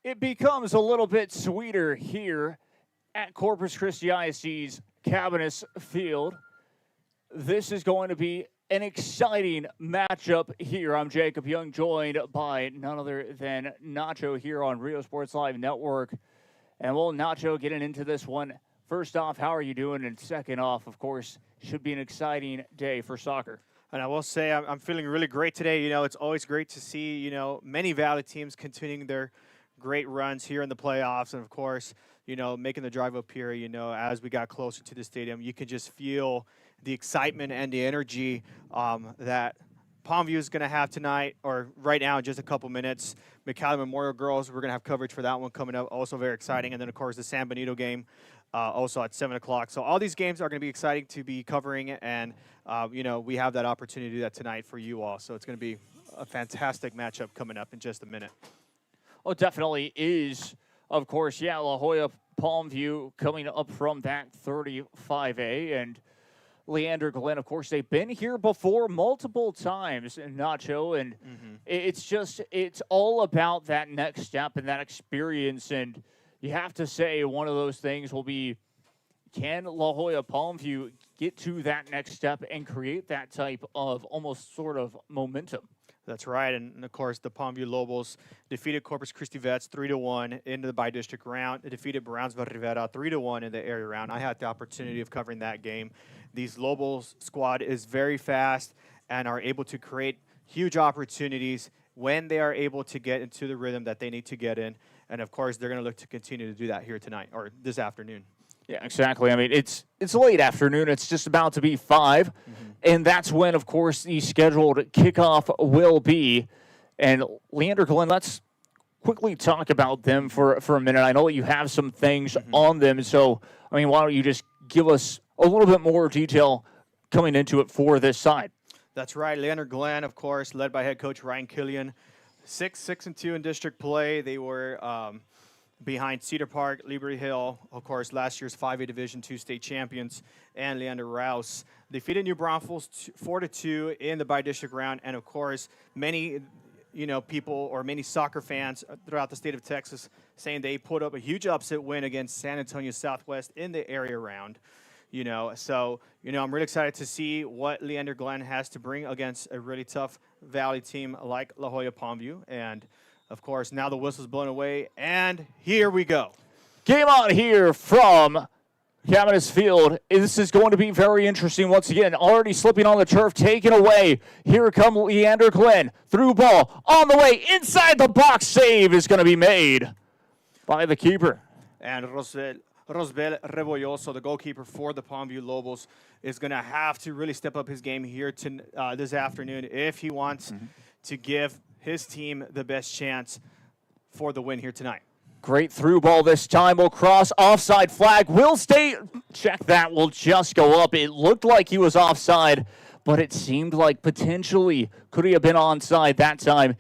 It becomes a little bit sweeter here at Corpus Christi ISD's Cabinets Field. This is going to be an exciting matchup here. I'm Jacob Young, joined by none other than Nacho here on Rio Sports Live Network. And well, Nacho, getting into this one, first off, how are you doing? And second off, of course, should be an exciting day for soccer. And I will say I'm feeling really great today. You know, it's always great to see, many Valley teams continuing their great runs here in the playoffs. And, of course, making the drive up here, as we got closer to the stadium, you can just feel the excitement and the energy that Palmview is going to have tonight, or right now in just a couple minutes. McAllen Memorial Girls, we're going to have coverage for that one coming up, also very exciting. And then, of course, the San Benito game also at 7 o'clock. So all these games are going to be exciting to be covering, and, we have that opportunity to do that tonight for you all. So it's going to be a fantastic matchup coming up in just a minute. Oh, it definitely is. Of course, yeah, La Joya Palmview coming up from that 35A, and Leander Glenn, of course, they've been here before multiple times, Nacho, and it's all about that next step and that experience. And you have to say one of those things will be, can La Joya Palmview get to that next step and create that type of almost sort of momentum? That's right, and of course the Palmview Lobos defeated Corpus Christi Vets 3-1 into the by-district round. They defeated Brownsville Rivera 3-1 in the area round. I had the opportunity of covering that game. These Lobos squad is very fast and are able to create huge opportunities when they are able to get into the rhythm that they need to get in. And of course, they're going to look to continue to do that here tonight or this afternoon. Yeah, exactly. I mean, it's late afternoon. It's just about to be 5, and that's when, of course, the scheduled kickoff will be. And Leander Glenn, let's quickly talk about them for a minute. I know you have some things on them, so, I mean, why don't you just give us a little bit more detail coming into it for this side? That's right. Leander Glenn, of course, led by head coach Ryan Killian. 6-2 in district play. They were behind Cedar Park, Liberty Hill, of course, last year's 5A Division II state champions, and Leander Rouse. Defeated New Braunfels 4-2 in the by-district round, and of course, many people or many soccer fans throughout the state of Texas saying they put up a huge upset win against San Antonio Southwest in the area round. So I'm really excited to see what Leander Glenn has to bring against a really tough Valley team like La Joya Palmview. And of course, now the whistle's blown away, and here we go. Game on here from Cabinets Field. This is going to be very interesting once again. Already slipping on the turf, taken away. Here comes Leander Glenn. Through ball, on the way, inside the box. Save is going to be made by the keeper. And Rosbel Rebolloso, the goalkeeper for the Palmview Lobos, is going to have to really step up his game here this afternoon if he wants to give his team the best chance for the win here tonight. Great through ball this time. Will cross. Offside flag will stay. Check that. Will just go up. It looked like he was offside, but it seemed like potentially could he have been onside that time.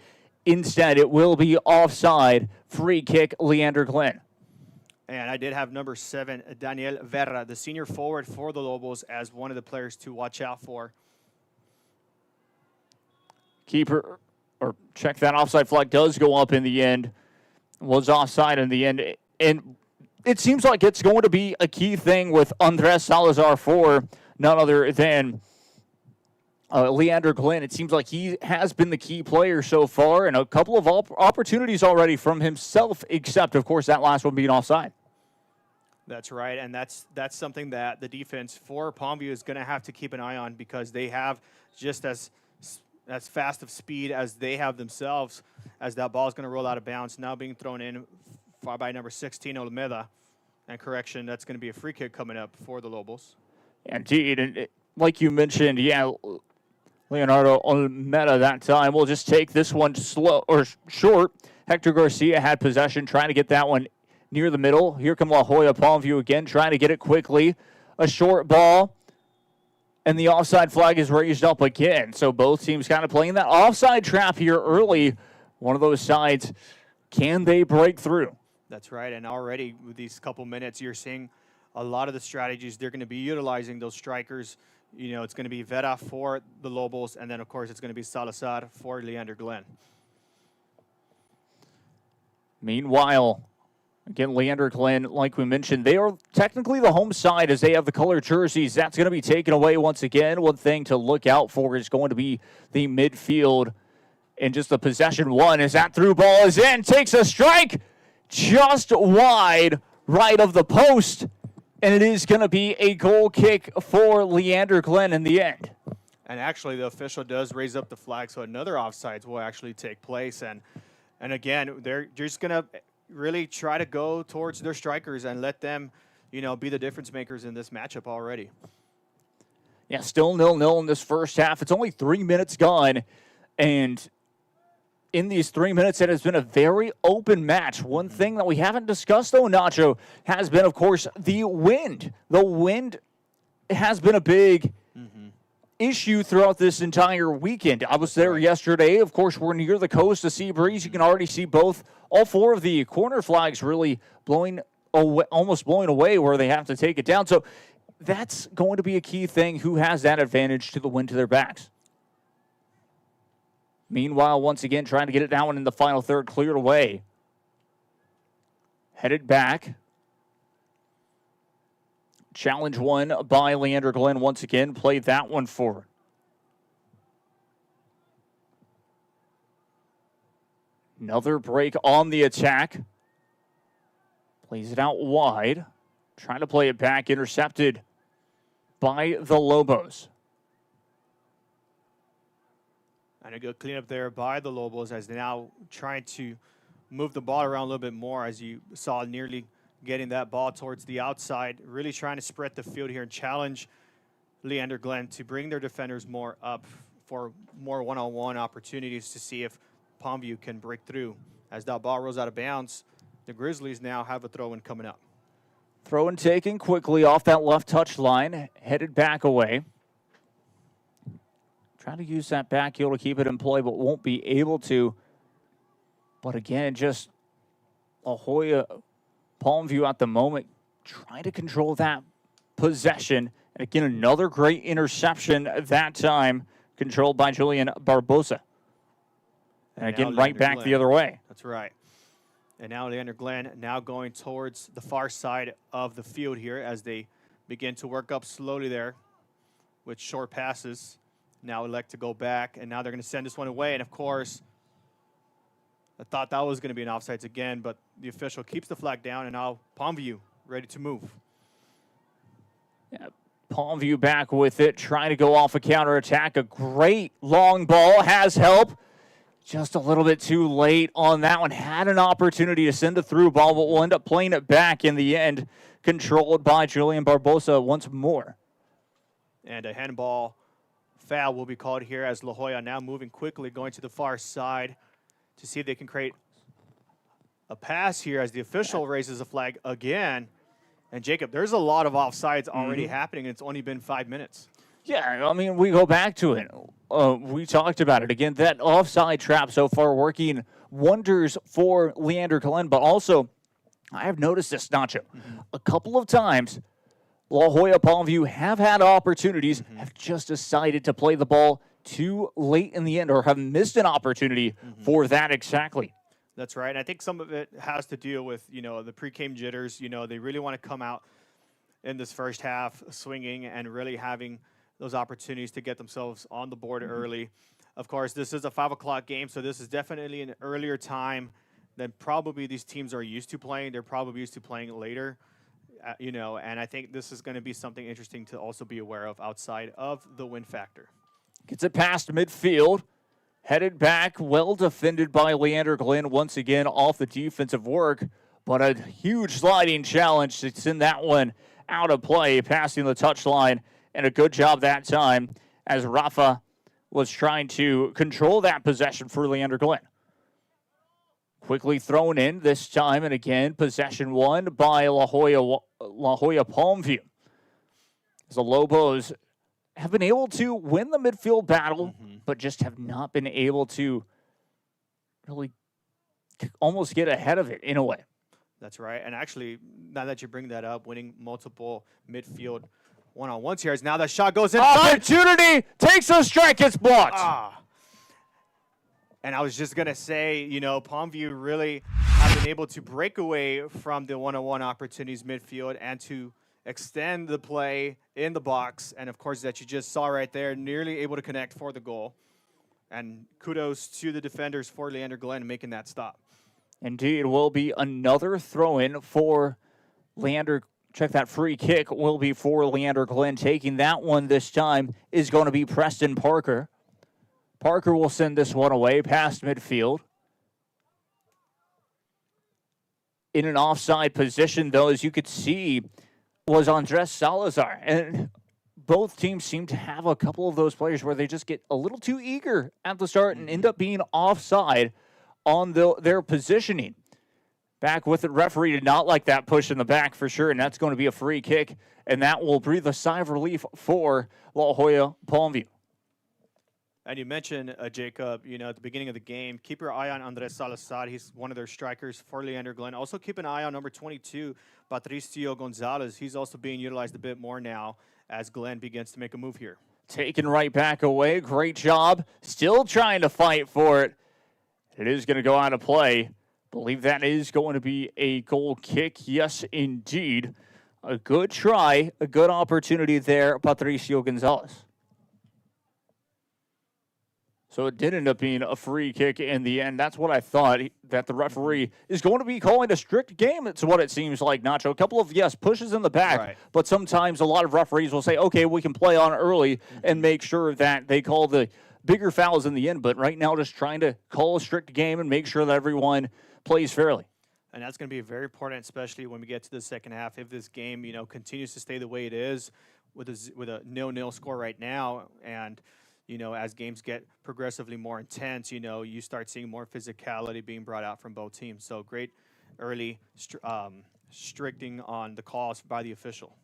Instead, it will be offside. Free kick, Leander Glenn. And I did have number 7, Daniel Verra, the senior forward for the Lobos, as one of the players to watch out for. Keeper, or check that, offside flag does go up in the end. Was offside in the end. And it seems like it's going to be a key thing with Andres Salazar for none other than Leander Glenn. It seems like he has been the key player so far, and a couple of opportunities already from himself, except, of course, that last one being offside. That's right, and that's something that the defense for Palmview is going to have to keep an eye on, because they have just as fast of speed as they have themselves, as that ball is going to roll out of bounds, now being thrown in by number 16, Olmeda. And correction, that's going to be a free kick coming up for the Lobos. Indeed, and like you mentioned, yeah, Leonardo Olmeda that time. We'll just take this one slow or short. Hector Garcia had possession, trying to get that one near the middle. Here come La Joya Palmview again, trying to get it quickly. A short ball, and the offside flag is raised up again. So both teams kind of playing that offside trap here early. One of those sides, can they break through? That's right, and already with these couple minutes, you're seeing a lot of the strategies they're going to be utilizing. Those strikers, it's going to be Vera for the Lobos, and then, of course, it's going to be Salazar for Leander Glenn. Meanwhile, again, Leander Glen, like we mentioned, they are technically the home side as they have the color jerseys. That's going to be taken away once again. One thing to look out for is going to be the midfield. And just the possession one as that through ball is in. Takes a strike just wide right of the post. And it is going to be a goal kick for Leander Glen in the end. And actually, the official does raise up the flag, so another offsides will actually take place. And again, they're just going to really try to go towards their strikers and let them, be the difference makers in this matchup already. Yeah, still 0-0 in this first half. It's only 3 minutes gone. And in these 3 minutes, it has been a very open match. One thing that we haven't discussed, though, Nacho, has been, of course, the wind. The wind has been a big issue throughout this entire weekend. I was there yesterday. Of course, we're near the coast, the sea breeze. You can already see all four of the corner flags really blowing away, almost blowing away where they have to take it down. So that's going to be a key thing. Who has that advantage to the wind to their backs? Meanwhile, once again, trying to get it down in the final third, cleared away. Headed back. Challenge one by Leander Glen once again. Played that one forward. Another break on the attack. Plays it out wide. Trying to play it back. Intercepted by the Lobos. And a good cleanup there by the Lobos as they're now trying to move the ball around a little bit more, as you saw, nearly getting that ball towards the outside, really trying to spread the field here and challenge Leander Glen to bring their defenders more up for more one-on-one opportunities to see if Palmview can break through. As that ball rolls out of bounds, the Grizzlies now have a throw-in coming up. Throw-in taken quickly off that left touch line, headed back away. Trying to use that back heel to keep it in play, but won't be able to. But again, just La Joya Palmview at the moment, trying to control that possession. And again, another great interception that time, controlled by Julian Barbosa. And again, right back the other way. That's right. And now Leander Glen now going towards the far side of the field here as they begin to work up slowly there with short passes. Now elect to go back, and now they're going to send this one away. And, of course, I thought that was going to be an offsides again, but the official keeps the flag down, and now Palmview ready to move. Yeah, Palmview back with it, trying to go off a counterattack. A great long ball, has help. Just a little bit too late on that one. Had an opportunity to send a through ball, but will end up playing it back in the end, controlled by Julian Barbosa once more. And a handball foul will be called here as La Joya now moving quickly, going to the far side to see if they can create a pass here as the official raises a flag again. And Jacob, there's a lot of offsides already happening, and it's only been 5 minutes. Yeah, I mean, we go back to it. We talked about it. Again, that offside trap so far working wonders for Leander Glen, but also I have noticed this, Nacho, a couple of times La Joya Palmview have had opportunities, have just decided to play the ball too late in the end or have missed an opportunity for that exactly. That's right. And I think some of it has to deal with, the pre-game jitters. They really want to come out in this first half swinging and really having those opportunities to get themselves on the board early. Of course, this is a 5 o'clock game, so this is definitely an earlier time than probably these teams are used to playing. They're probably used to playing later. And I think this is going to be something interesting to also be aware of outside of the win factor. Gets it past midfield, headed back, well defended by Leander Glen once again off the defensive work, but a huge sliding challenge to send that one out of play, passing the touchline, and a good job that time as Rafa was trying to control that possession for Leander Glen. Quickly thrown in this time, and again, possession won by La Joya Palmview. As the Lobos have been able to win the midfield battle, but just have not been able to really almost get ahead of it in a way. That's right. And actually, now that you bring that up, winning multiple midfield one-on-ones here, as now that shot goes in. Opportunity, takes a strike, it's blocked. And I was just going to say, Palmview really had been able to break away from the one-on-one opportunities midfield and to extend the play in the box. And, of course, that you just saw right there, nearly able to connect for the goal. And kudos to the defenders for Leander Glenn making that stop. Indeed, will be another throw-in for Leander. Check that free kick will be for Leander Glenn. Taking that one this time is going to be Preston Parker. Parker will send this one away past midfield. In an offside position, though, as you could see, was Andres Salazar. And both teams seem to have a couple of those players where they just get a little too eager at the start and end up being offside on their positioning. Back with it, referee did not like that push in the back for sure, and that's going to be a free kick, and that will breathe a sigh of relief for La Joya Palmview. And you mentioned, Jacob, at the beginning of the game, keep your eye on Andres Salazar. He's one of their strikers for Leander Glenn. Also keep an eye on number 22, Patricio Gonzalez. He's also being utilized a bit more now as Glenn begins to make a move here. Taken right back away. Great job. Still trying to fight for it. It is going to go out of play. Believe that is going to be a goal kick. Yes, indeed. A good try, a good opportunity there, Patricio Gonzalez. So it did end up being a free kick in the end. That's what I thought, that the referee is going to be calling a strict game. It's what it seems like, Nacho. A couple of, pushes in the back, right. But sometimes a lot of referees will say, okay, we can play on early and make sure that they call the bigger fouls in the end. But right now, just trying to call a strict game and make sure that everyone plays fairly. And that's going to be very important, especially when we get to the second half. If this game, continues to stay the way it is with a 0-0 score right now, and as games get progressively more intense, you start seeing more physicality being brought out from both teams. So great early stricting on the calls by the official.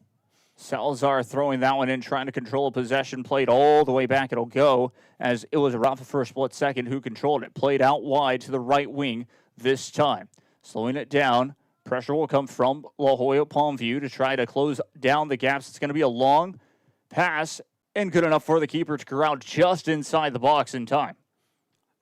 Salazar throwing that one in, trying to control possession, played all the way back. It'll go, as it was Rafa for a split second who controlled it. Played out wide to the right wing this time. Slowing it down. Pressure will come from La Joya Palmview to try to close down the gaps. It's going to be a long pass and good enough for the keeper to corral just inside the box in time.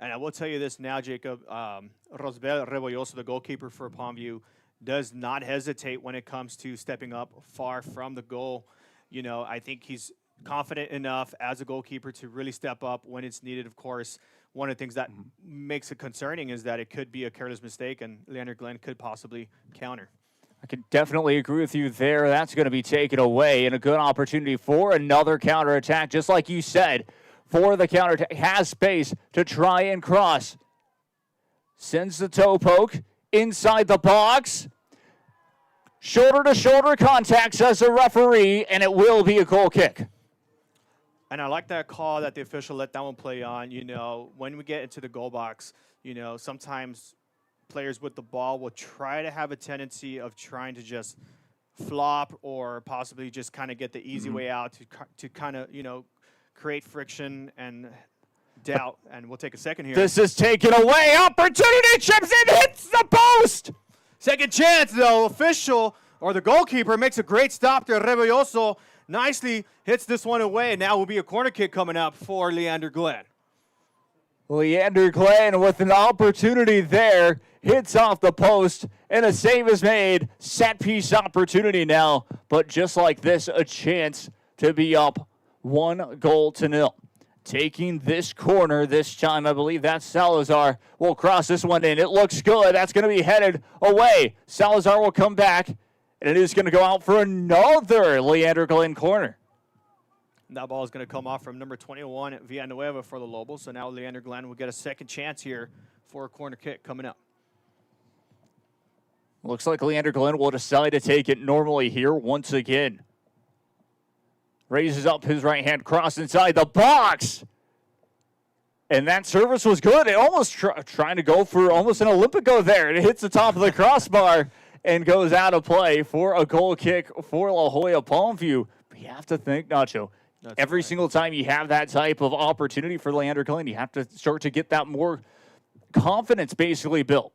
And I will tell you this now, Jacob. Rosbel Rebolloso, the goalkeeper for Palmview, does not hesitate when it comes to stepping up far from the goal. I think he's confident enough as a goalkeeper to really step up when it's needed. Of course, one of the things that makes it concerning is that it could be a careless mistake, and Leander Glenn could possibly counter. I can definitely agree with you there. That's going to be taken away, and a good opportunity for another counterattack, just like you said, for the counterattack. Has space to try and cross. Sends the toe poke inside the box. Shoulder-to-shoulder contact, says the referee, and it will be a goal kick. And I like that call that the official let that one play on. When we get into the goal box, sometimes players with the ball will try to have a tendency of trying to just flop or possibly just kind of get the easy way out to kind of, create friction and doubt. And we'll take a second here. This is taken away. Opportunity, chips in, hits the post. Second chance, though. Official or the goalkeeper makes a great stop there. Rebolloso nicely hits this one away, and now will be a corner kick coming up for Leander Glenn. Leander Glenn with an opportunity there, hits off the post, and a save is made. Set piece opportunity now, but just like this, a chance to be up 1-0. Taking this corner this time, I believe that's Salazar. Will cross this one in. It looks good. That's going to be headed away. Salazar will come back, and it is going to go out for another Leander Glenn corner. That ball is going to come off from number 21 at Villanueva for the Lobos. So now Leander Glenn will get a second chance here for a corner kick coming up. Looks like Leander Glenn will decide to take it normally here once again. Raises up his right hand, cross inside the box. And that service was good. It almost trying to go for almost an Olympico there. It hits the top of the crossbar and goes out of play for a goal kick for La Joya Palmview. But you have to think, Nacho, every single time you have that type of opportunity for Leander Glenn, you have to start to get that more confidence basically built.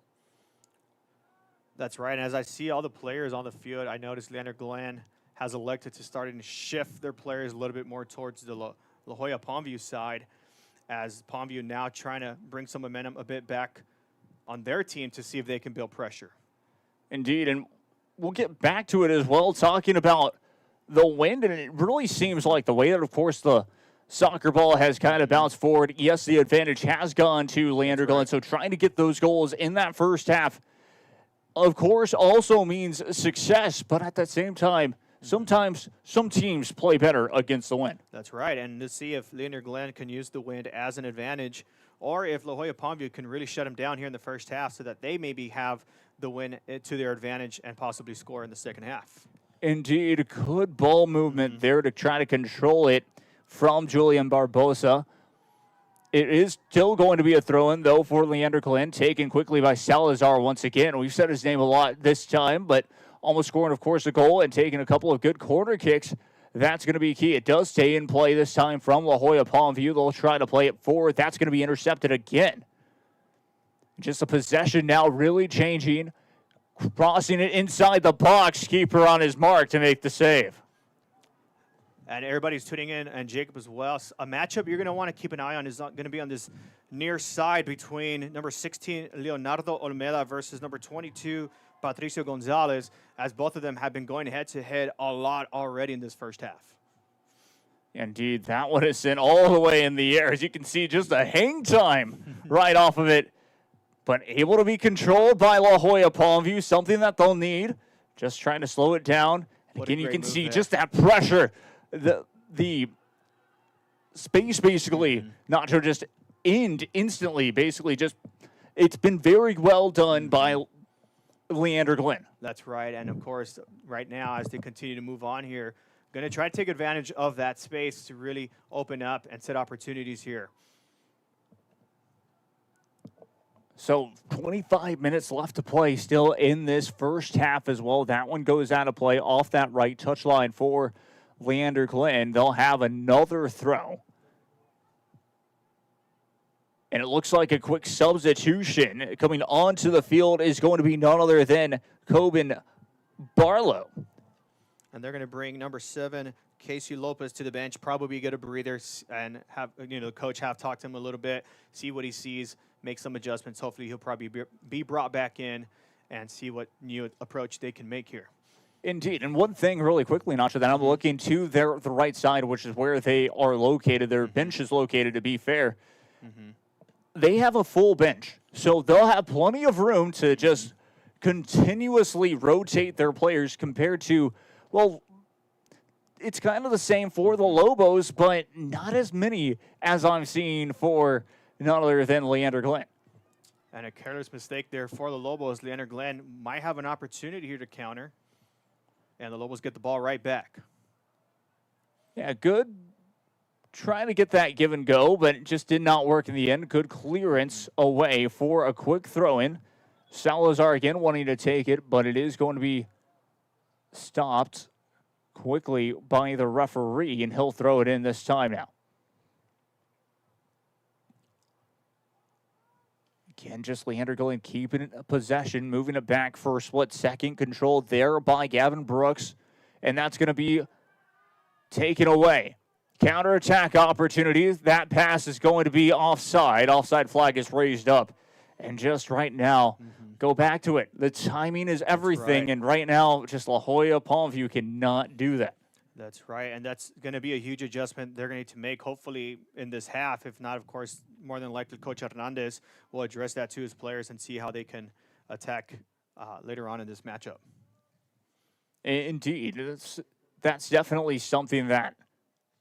That's right. And as I see all the players on the field, I noticed Leander Glenn has elected to start and shift their players a little bit more towards the La Joya Palmview side, as Palmview now trying to bring some momentum a bit back on their team to see if they can build pressure. Indeed, and we'll get back to it as well, talking about the wind, and it really seems like the way that, of course, the soccer ball has kind of bounced forward. Yes, the advantage has gone to Leander Glenn, so trying to get those goals in that first half, of course, also means success, but at the same time, sometimes some teams play better against the wind. That's right, and to see if Leander Glenn can use the wind as an advantage, or if La Jolla Palmview can really shut them down here in the first half so that they maybe have the win to their advantage and possibly score in the second half. Indeed, good ball movement there to try to control it from Julian Barbosa. It is still going to be a throw-in, though, for Leander Glenn, taken quickly by Salazar once again. We've said his name a lot this time, but almost scoring, of course, a goal and taking a couple of good corner kicks. That's going to be key. It does stay in play this time from La Jolla Palmview. They'll try to play it forward. That's going to be intercepted again. Just a possession now really changing. Crossing it inside the box. Keeper on his mark to make the save. And everybody's tuning in, and Jacob as well. A matchup you're going to want to keep an eye on is going to be on this near side between number 16, Leonardo Olmeda, versus number 22, Patricio Gonzalez, as both of them have been going head-to-head a lot already in this first half. Indeed, that one is sent all the way in the air. As you can see, just a hang time right off of it. But able to be controlled by La Jolla Palmview, something that they'll need. Just trying to slow it down. And again, you can see just that pressure. The space basically not to just end instantly, basically just it's been very well done by Leander Glenn. That's right, and of course right now as they continue to move on here, going to try to take advantage of that space to really open up and set opportunities here. So 25 minutes left to play still in this first half as well. That one goes out of play off that right touchline for Leander Glenn. They'll have another throw. And it looks like a quick substitution coming onto the field is going to be none other than Coben Barlow. And they're going to bring number 7, Casey Lopez, to the bench, probably get a breather and have, the coach have talked to him a little bit, see what he sees, make some adjustments. Hopefully he'll probably be brought back in and see what new approach they can make here. Indeed, and one thing really quickly, Nacho, that I'm looking to the right side, which is where they are located. Their bench is located, to be fair. They have a full bench, so they'll have plenty of room to just continuously rotate their players compared to, well, it's kind of the same for the Lobos, but not as many as I'm seeing for none other than Leander Glenn. And a careless mistake there for the Lobos. Leander Glenn might have an opportunity here to counter. And the Lobos get the ball right back. Yeah, good. Trying to get that give and go, but it just did not work in the end. Good clearance away for a quick throw-in. Salazar again wanting to take it, but it is going to be stopped quickly by the referee, and he'll throw it in this time now. Again, just Leander Glenn keeping it possession, moving it back for a split second, controlled there by Gavin Brooks, and that's going to be taken away. Counterattack opportunities. That pass is going to be offside. Offside flag is raised up. And just right now, go back to it. The timing is everything, and right now, just La Jolla Palmview cannot do that. That's right, and that's going to be a huge adjustment they're going to need to make, hopefully, in this half. If not, of course, more than likely, Coach Hernandez will address that to his players and see how they can attack later on in this matchup. Indeed. That's definitely something that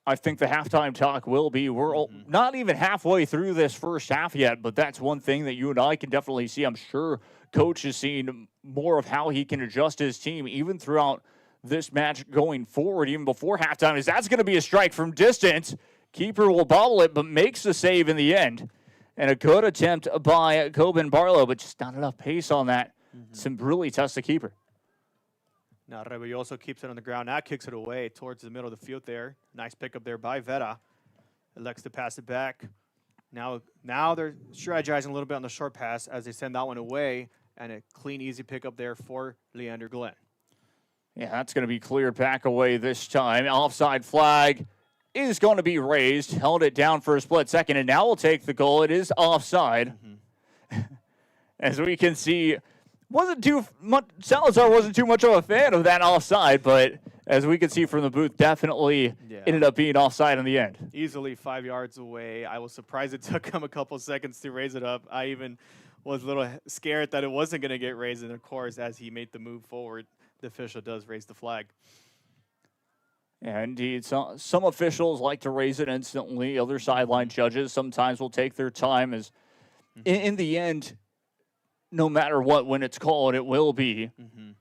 I think the halftime talk will be. We're not even halfway through this first half yet, but that's one thing that you and I can definitely see. I'm sure Coach has seen more of how he can adjust his team even throughout this match going forward, even before halftime, is that's going to be a strike from distance. Keeper will bobble it, but makes the save in the end. And a good attempt by Coben Barlow, but just not enough pace on that. Some really tough to keeper. Now Rebelloso keeps it on the ground. Now kicks it away towards the middle of the field there. Nice pickup there by Vera. Elects to pass it back. Now they're strategizing a little bit on the short pass as they send that one away. And a clean, easy pickup there for Leander Glenn. Yeah, that's going to be cleared back away this time. Offside flag is going to be raised. Held it down for a split second, and now we'll take the goal. It is offside. As we can see, wasn't too much. Salazar wasn't too much of a fan of that offside, but as we can see from the booth, definitely ended up being offside in the end. Easily 5 yards away. I was surprised it took him a couple seconds to raise it up. I even was a little scared that it wasn't going to get raised. And, of course, as he made the move forward, the official does raise the flag. Yeah, indeed. Some officials like to raise it instantly. Other sideline judges sometimes will take their time. As in the end, no matter what, when it's called, it will be.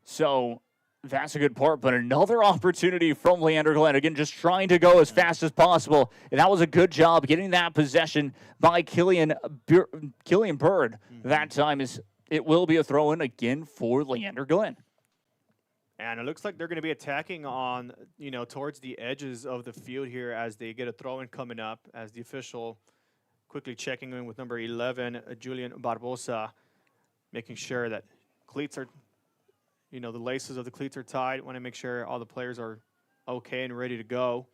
So that's a good part. But another opportunity from Leander Glenn. Again, just trying to go as fast as possible. And that was a good job getting that possession by Killian Bird. That time it will be a throw-in again for Leander Glenn. And it looks like they're going to be attacking on, towards the edges of the field here as they get a throw-in coming up, as the official quickly checking in with number 11, Julian Barbosa, making sure that cleats are, the laces of the cleats are tied. Want to make sure all the players are okay and ready to go.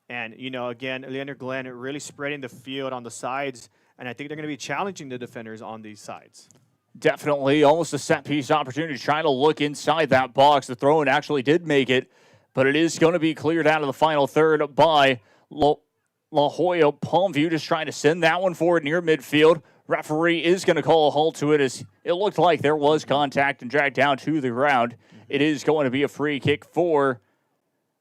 And, again, Leander Glenn really spreading the field on the sides, and I think they're going to be challenging the defenders on these sides. Definitely almost a set-piece opportunity, trying to look inside that box. The throw-in actually did make it, but it is going to be cleared out of the final third by La Joya Palmview, just trying to send that one forward near midfield. Referee is going to call a halt to it as it looked like there was contact and dragged down to the ground. It is going to be a free kick for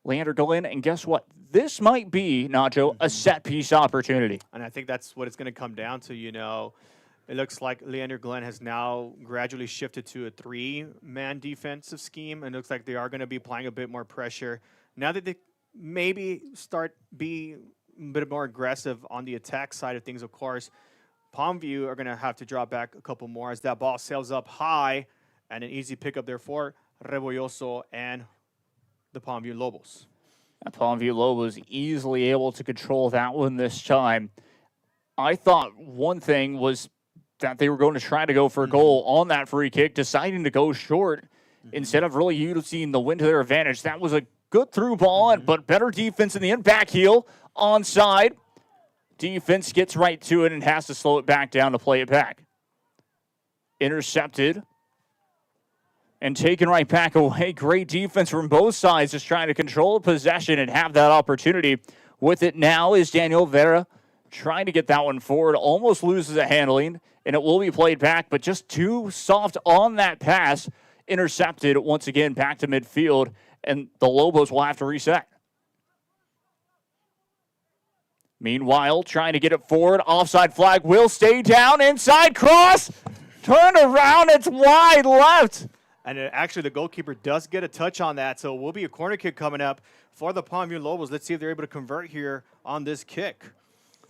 Leander Glenn, and guess what? This might be, Nacho, a set-piece opportunity. And I think that's what it's going to come down to, It looks like Leander Glenn has now gradually shifted to a 3-man defensive scheme, and it looks like they are going to be applying a bit more pressure. Now that they maybe start be a bit more aggressive on the attack side of things, of course, Palmview are going to have to drop back a couple more as that ball sails up high, and an easy pickup there for Rebolloso and the Palmview Lobos. Palmview Lobos easily able to control that one this time. I thought one thing was that they were going to try to go for a goal on that free kick, deciding to go short instead of really using the wind to their advantage. That was a good through ball, but better defense in the end. Back heel, onside. Defense gets right to it and has to slow it back down to play it back. Intercepted and taken right back away. Great defense from both sides, just trying to control the possession and have that opportunity. With it now is Daniel Vera trying to get that one forward, almost loses a handling, and it will be played back, but just too soft on that pass. Intercepted once again back to midfield, and the Lobos will have to reset. Meanwhile, trying to get it forward. Offside flag will stay down. Inside cross. Turn around. It's wide left. And actually, the goalkeeper does get a touch on that, so it will be a corner kick coming up for the Palmview Lobos. Let's see if they're able to convert here on this kick.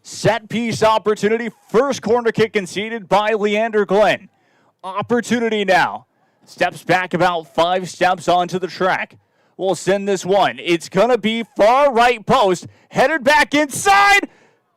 Set-piece opportunity. First corner kick conceded by Leander Glenn. Opportunity now. Steps back about 5 steps onto the track. We'll send this one. It's going to be far right post. Headed back inside.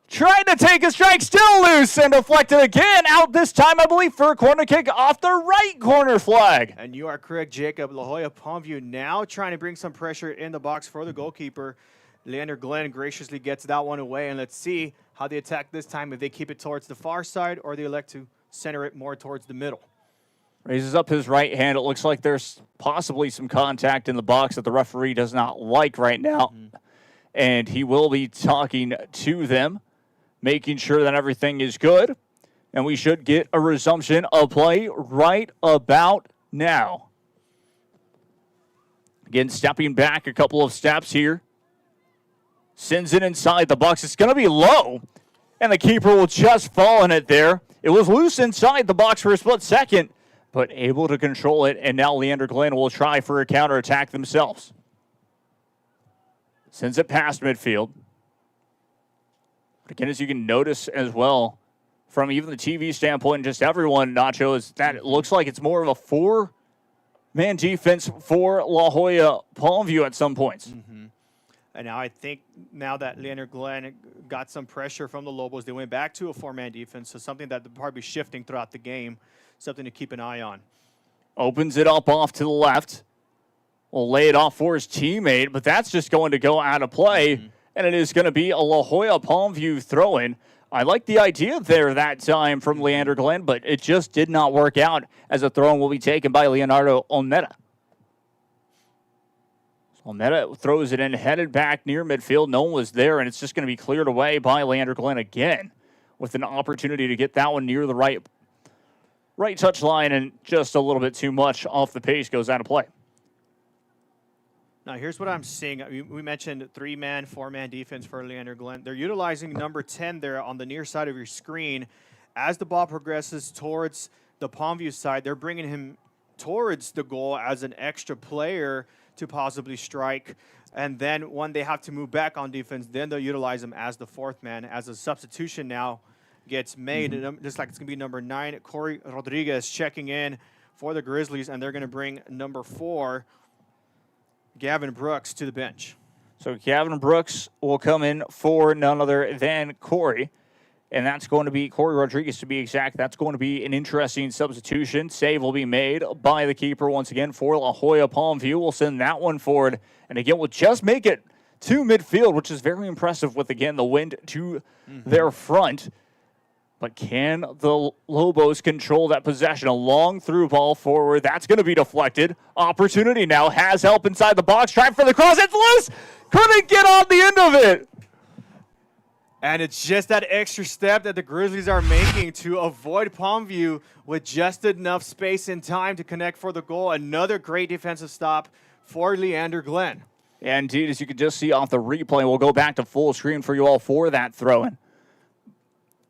Trying to take a strike. Still loose and deflected again. Out this time, I believe, for a corner kick off the right corner flag. And you are correct, Jacob. La Joya Palmview now trying to bring some pressure in the box for the goalkeeper. Leander Glenn graciously gets that one away. And let's see how they attack this time, if they keep it towards the far side or they elect to center it more towards the middle. Raises up his right hand. It looks like there's possibly some contact in the box that the referee does not like right now. And he will be talking to them, making sure that everything is good. And we should get a resumption of play right about now. Again, stepping back a couple of steps here. Sends it inside the box. It's going to be low. And the keeper will just fall in it there. It was loose inside the box for a split second, but able to control it. And now Leander Glenn will try for a counterattack themselves. Sends it past midfield. But again, as you can notice as well, from even the TV standpoint, just everyone, Nacho, is that it looks like it's more of a 4-man defense for La Joya Palmview at some points. And now I think now that Leander Glenn got some pressure from the Lobos, they went back to a 4-man defense, so something that they'll probably be shifting throughout the game, something to keep an eye on. Opens it up off to the left. Will lay it off for his teammate, but that's just going to go out of play, and it is going to be a La Joya Palmview throw-in. I like the idea there that time from Leander Glenn, but it just did not work out as a throw will be taken by Leonardo Olmeda. Olmeda throws it in, headed back near midfield. No one was there, and it's just going to be cleared away by Leander Glenn again with an opportunity to get that one near the right touch line, and just a little bit too much off the pace goes out of play. Now, here's what I'm seeing. We mentioned 3-man, 4-man defense for Leander Glenn. They're utilizing number 10 there on the near side of your screen. As the ball progresses towards the Palmview side, they're bringing him towards the goal as an extra player to possibly strike. And then when they have to move back on defense, then they'll utilize him as the 4th man. As a substitution now gets made, just like it's going to be number 9, Corey Rodriguez checking in for the Grizzlies, and they're going to bring number 4, Gavin Brooks, to the bench. So Gavin Brooks will come in for none other than Corey. And that's going to be Corey Rodriguez, to be exact. That's going to be an interesting substitution. Save will be made by the keeper once again for La Joya Palmview. We'll send that one forward. And again, we'll just make it to midfield, which is very impressive with, again, the wind to their front. But can the Lobos control that possession? A long through ball forward. That's going to be deflected. Opportunity now. Has help inside the box. Trying for the cross. It's loose. Couldn't get on the end of it. And it's just that extra step that the Grizzlies are making to avoid Palmview with just enough space and time to connect for the goal. Another great defensive stop for Leander Glenn. And indeed, as you can just see off the replay, we'll go back to full screen for you all for that throw-in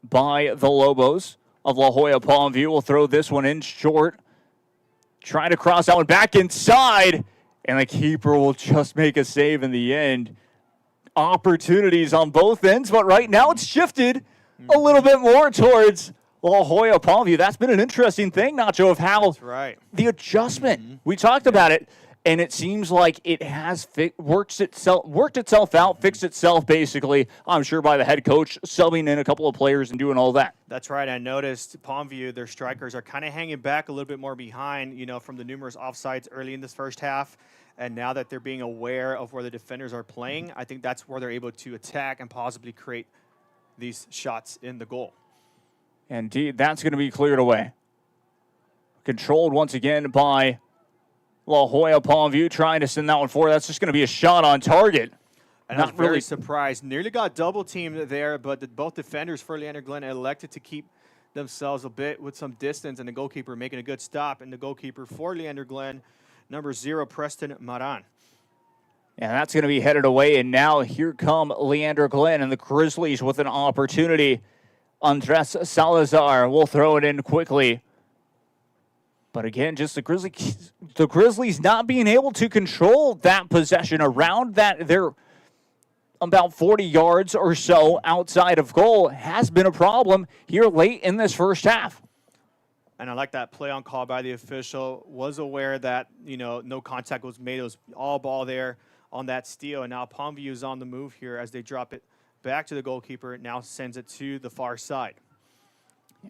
by the Lobos of La Joya Palmview. Will throw this one in short. Trying to cross that one back inside. And the keeper will just make a save in the end. Opportunities on both ends, but right now it's shifted a little bit more towards La Joya Palmview. That's been an interesting thing, Nacho, of how the adjustment, we talked about it, and it seems like it has worked itself out, fixed itself basically, I'm sure, by the head coach subbing in a couple of players and doing all that. That's right. I noticed Palmview, their strikers are kind of hanging back a little bit more behind, from the numerous offsides early in this first half. And now that they're being aware of where the defenders are playing, I think that's where they're able to attack and possibly create these shots in the goal. Indeed, that's going to be cleared away. Controlled once again by La Joya Palmview, trying to send that one forward. That's just going to be a shot on target. And I'm very surprised. Nearly got double teamed there, but both defenders for Leander Glenn elected to keep themselves a bit with some distance, and the goalkeeper making a good stop. And the goalkeeper for Leander Glenn, number 0, Preston Maran. And that's going to be headed away. And now here come Leander Glenn and the Grizzlies with an opportunity. Andres Salazar will throw it in quickly. But again, just the Grizzlies not being able to control that possession around that. They're about 40 yards or so outside of goal has been a problem here late in this first half. And I like that play on call by the official. Was aware that, no contact was made. It was all ball there on that steal. And now Palmview is on the move here as they drop it back to the goalkeeper. It now sends it to the far side.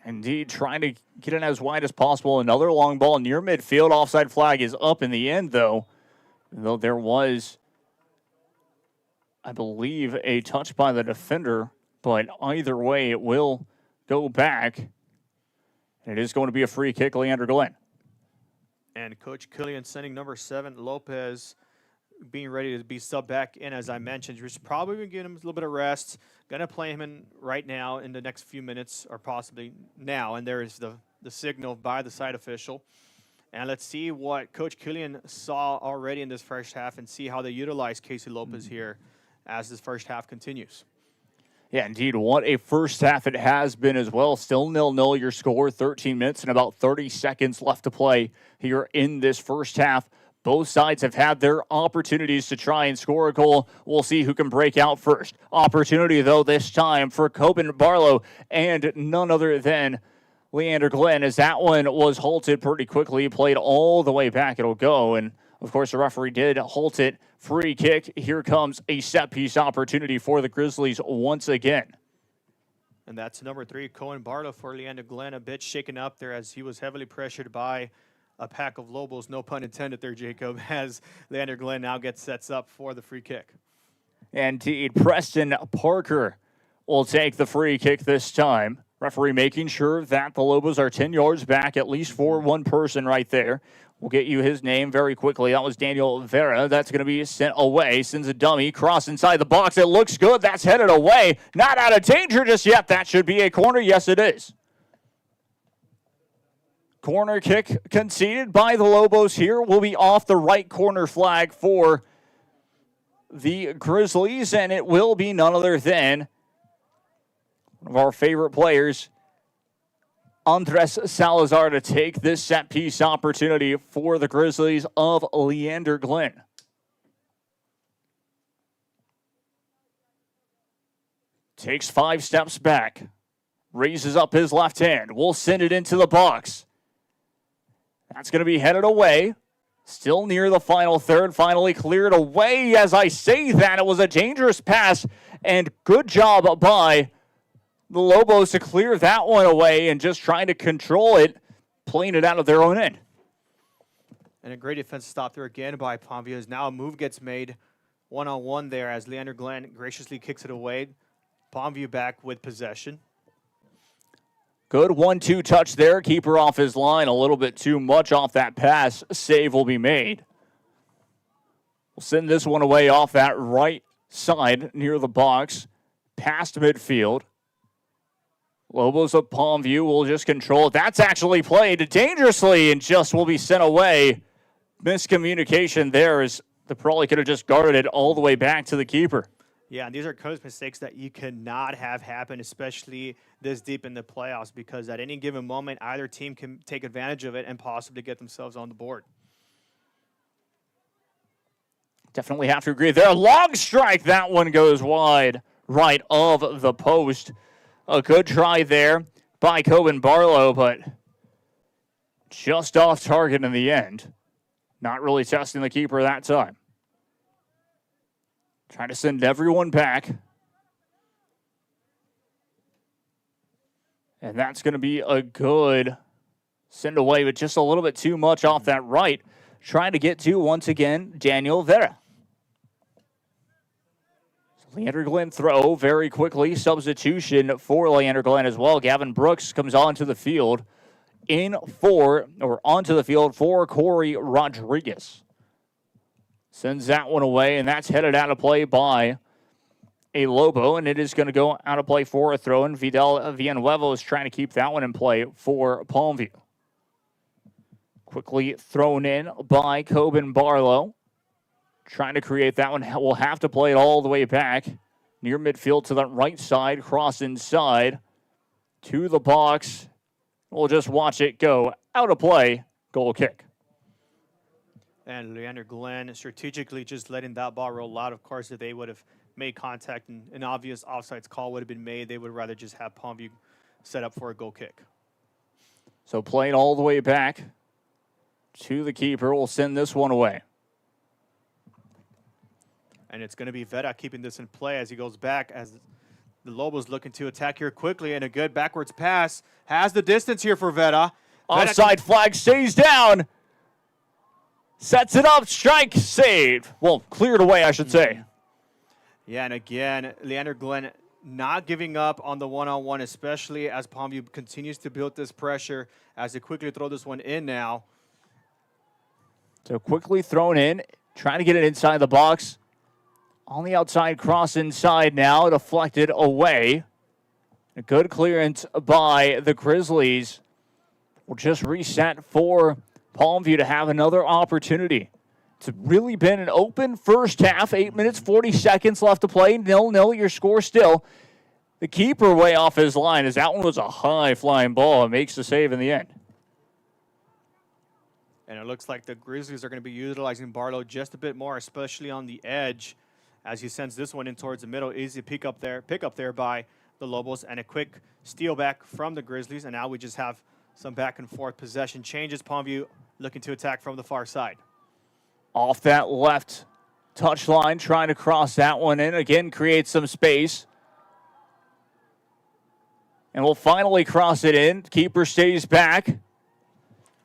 Indeed, trying to get it as wide as possible. Another long ball near midfield. Offside flag is up in the end, though. Though there was, I believe, a touch by the defender. But either way, it will go back. It is going to be a free kick, Leander Glenn. And Coach Killian sending number 7, Lopez, being ready to be subbed back in, as I mentioned. We're probably going to give him a little bit of rest. Going to play him in right now in the next few minutes, or possibly now. And there is the signal by the side official. And let's see what Coach Killian saw already in this first half and see how they utilize Casey Lopez here as this first half continues. Yeah, indeed. What a first half it has been as well. Still 0-0 your score. 13 minutes and about 30 seconds left to play here in this first half. Both sides have had their opportunities to try and score a goal. We'll see who can break out first. Opportunity, though, this time for Coben Barlow and none other than Leander Glenn, as that one was halted pretty quickly. Played all the way back. It'll go. And, of course, the referee did halt it. Free kick. Here comes a set-piece opportunity for the Grizzlies once again. And that's number 3, Cohen Barlow for Leander Glenn. A bit shaken up there as he was heavily pressured by a pack of Lobos. No pun intended there, Jacob, as Leander Glenn now sets up for the free kick. Indeed. Preston Parker will take the free kick this time. Referee making sure that the Lobos are 10 yards back, at least for one person right there. We'll get you his name very quickly. That was Daniel Vera. That's going to be sent away. Sends a dummy. Cross inside the box. It looks good. That's headed away. Not out of danger just yet. That should be a corner. Yes, it is. Corner kick conceded by the Lobos here. Will be off the right corner flag for the Grizzlies, and it will be none other than one of our favorite players, Andres Salazar, to take this set piece opportunity for the Grizzlies of Leander Glen. Takes 5 steps back. Raises up his left hand. Will send it into the box. That's going to be headed away. Still near the final third. Finally cleared away. As I say that, it was a dangerous pass. And good job by the Lobos to clear that one away and just trying to control it, playing it out of their own end. And a great defensive stop there again by Palmview. As now a move gets made one-on-one there as Leander Glen graciously kicks it away. Palmview back with possession. Good 1-2 touch there. Keeper off his line. A little bit too much off that pass. Save will be made. We'll send this one away off that right side near the box. Past midfield. Lobos of Palmview will just control it. That's actually played dangerously and just will be sent away. Miscommunication there as the probably could have just guarded it all the way back to the keeper. Yeah, and these are coach mistakes that you cannot have happen, especially this deep in the playoffs, because at any given moment, either team can take advantage of it and possibly get themselves on the board. Definitely have to agree there. Long strike. That one goes wide right of the post. A good try there by Coben Barlow, but just off target in the end. Not really testing the keeper that time. Trying to send everyone back. And that's going to be a good send away, but just a little bit too much off that right. Trying to get to, once again, Daniel Vera. Leander Glen throw very quickly. Substitution for Leander Glen as well. Gavin Brooks comes onto the field onto the field for Corey Rodriguez. Sends that one away, and that's headed out of play by a Lobo, and it is going to go out of play for a throw-in. Vidal Villanueva is trying to keep that one in play for Palmview. Quickly thrown in by Coben Barlow. Trying to create that one. We'll have to play it all the way back. Near midfield to the right side. Cross inside to the box. We'll just watch it go out of play. Goal kick. And Leander Glen strategically just letting that ball roll out. Of course, if they would have made contact and an obvious offsides call would have been made, they would rather just have Palmview set up for a goal kick. So playing all the way back to the keeper. We'll send this one away. And it's going to be Vera keeping this in play as he goes back as the Lobos looking to attack here quickly. And a good backwards pass has the distance here for Vera. Offside flag stays down. Sets it up. Strike saved. Well, cleared away, I should say. Yeah, and again, Leander Glen not giving up on the one-on-one, especially as Palmview continues to build this pressure as they quickly throw this one in now. So quickly thrown in. Trying to get it inside the box. On the outside, cross inside now, deflected away. A good clearance by the Grizzlies. Will just reset for Palmview to have another opportunity. It's really been an open first half. 8 minutes, 40 seconds left to play. 0-0, your score still. The keeper way off his line as that one was a high-flying ball. It makes the save in the end. And it looks like the Grizzlies are going to be utilizing Barlow just a bit more, especially on the edge. As he sends this one in towards the middle, easy pick up there by the Lobos, and a quick steal back from the Grizzlies. And now we just have some back and forth possession changes. Palmview looking to attack from the far side. Off that left touch line, trying to cross that one in. Again, create some space. And we'll finally cross it in. Keeper stays back.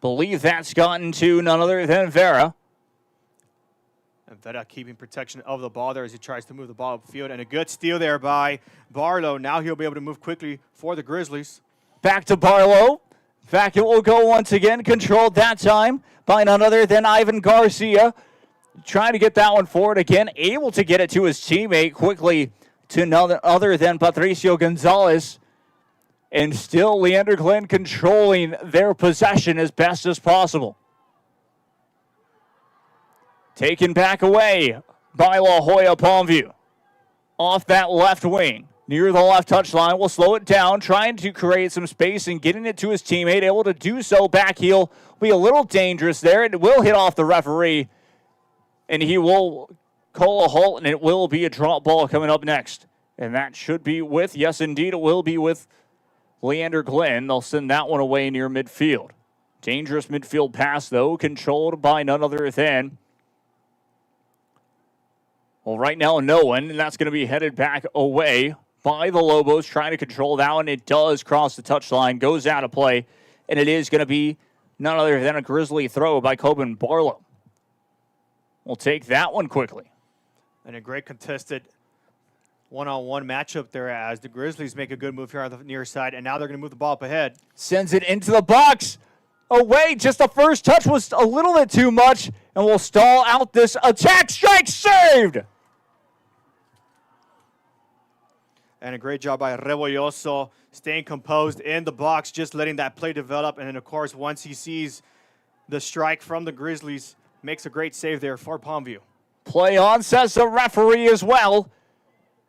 Believe that's gotten to none other than Vera. And Veda keeping protection of the ball there as he tries to move the ball upfield. And a good steal there by Barlow. Now he'll be able to move quickly for the Grizzlies. Back to Barlow. Back it will go once again. Controlled that time by none other than Ivan Garcia. Trying to get that one forward again. Able to get it to his teammate quickly to none other than Patricio Gonzalez. And still Leander Glenn controlling their possession as best as possible. Taken back away by La Joya Palmview. Off that left wing. Near the left touchline. Will slow it down. Trying to create some space and getting it to his teammate. Able to do so. Back heel will be a little dangerous there. It will hit off the referee. And he will call a halt. And it will be a drop ball coming up next. And that should be with, yes indeed, it will be with Leander Glenn. They'll send that one away near midfield. Dangerous midfield pass though. Controlled by none other than... Well, right now, no one, and that's going to be headed back away by the Lobos, trying to control that one. It does cross the touchline, goes out of play, and it is going to be none other than a Grizzly throw by Coben Barlow. We'll take that one quickly. And a great contested one-on-one matchup there as the Grizzlies make a good move here on the near side, and now they're going to move the ball up ahead. Sends it into the box. Away, just the first touch was a little bit too much, and we'll stall out this attack. Strike saved! And a great job by Rebolloso, staying composed in the box, just letting that play develop. And then, of course, once he sees the strike from the Grizzlies, makes a great save there for Palmview. Play on, says the referee as well.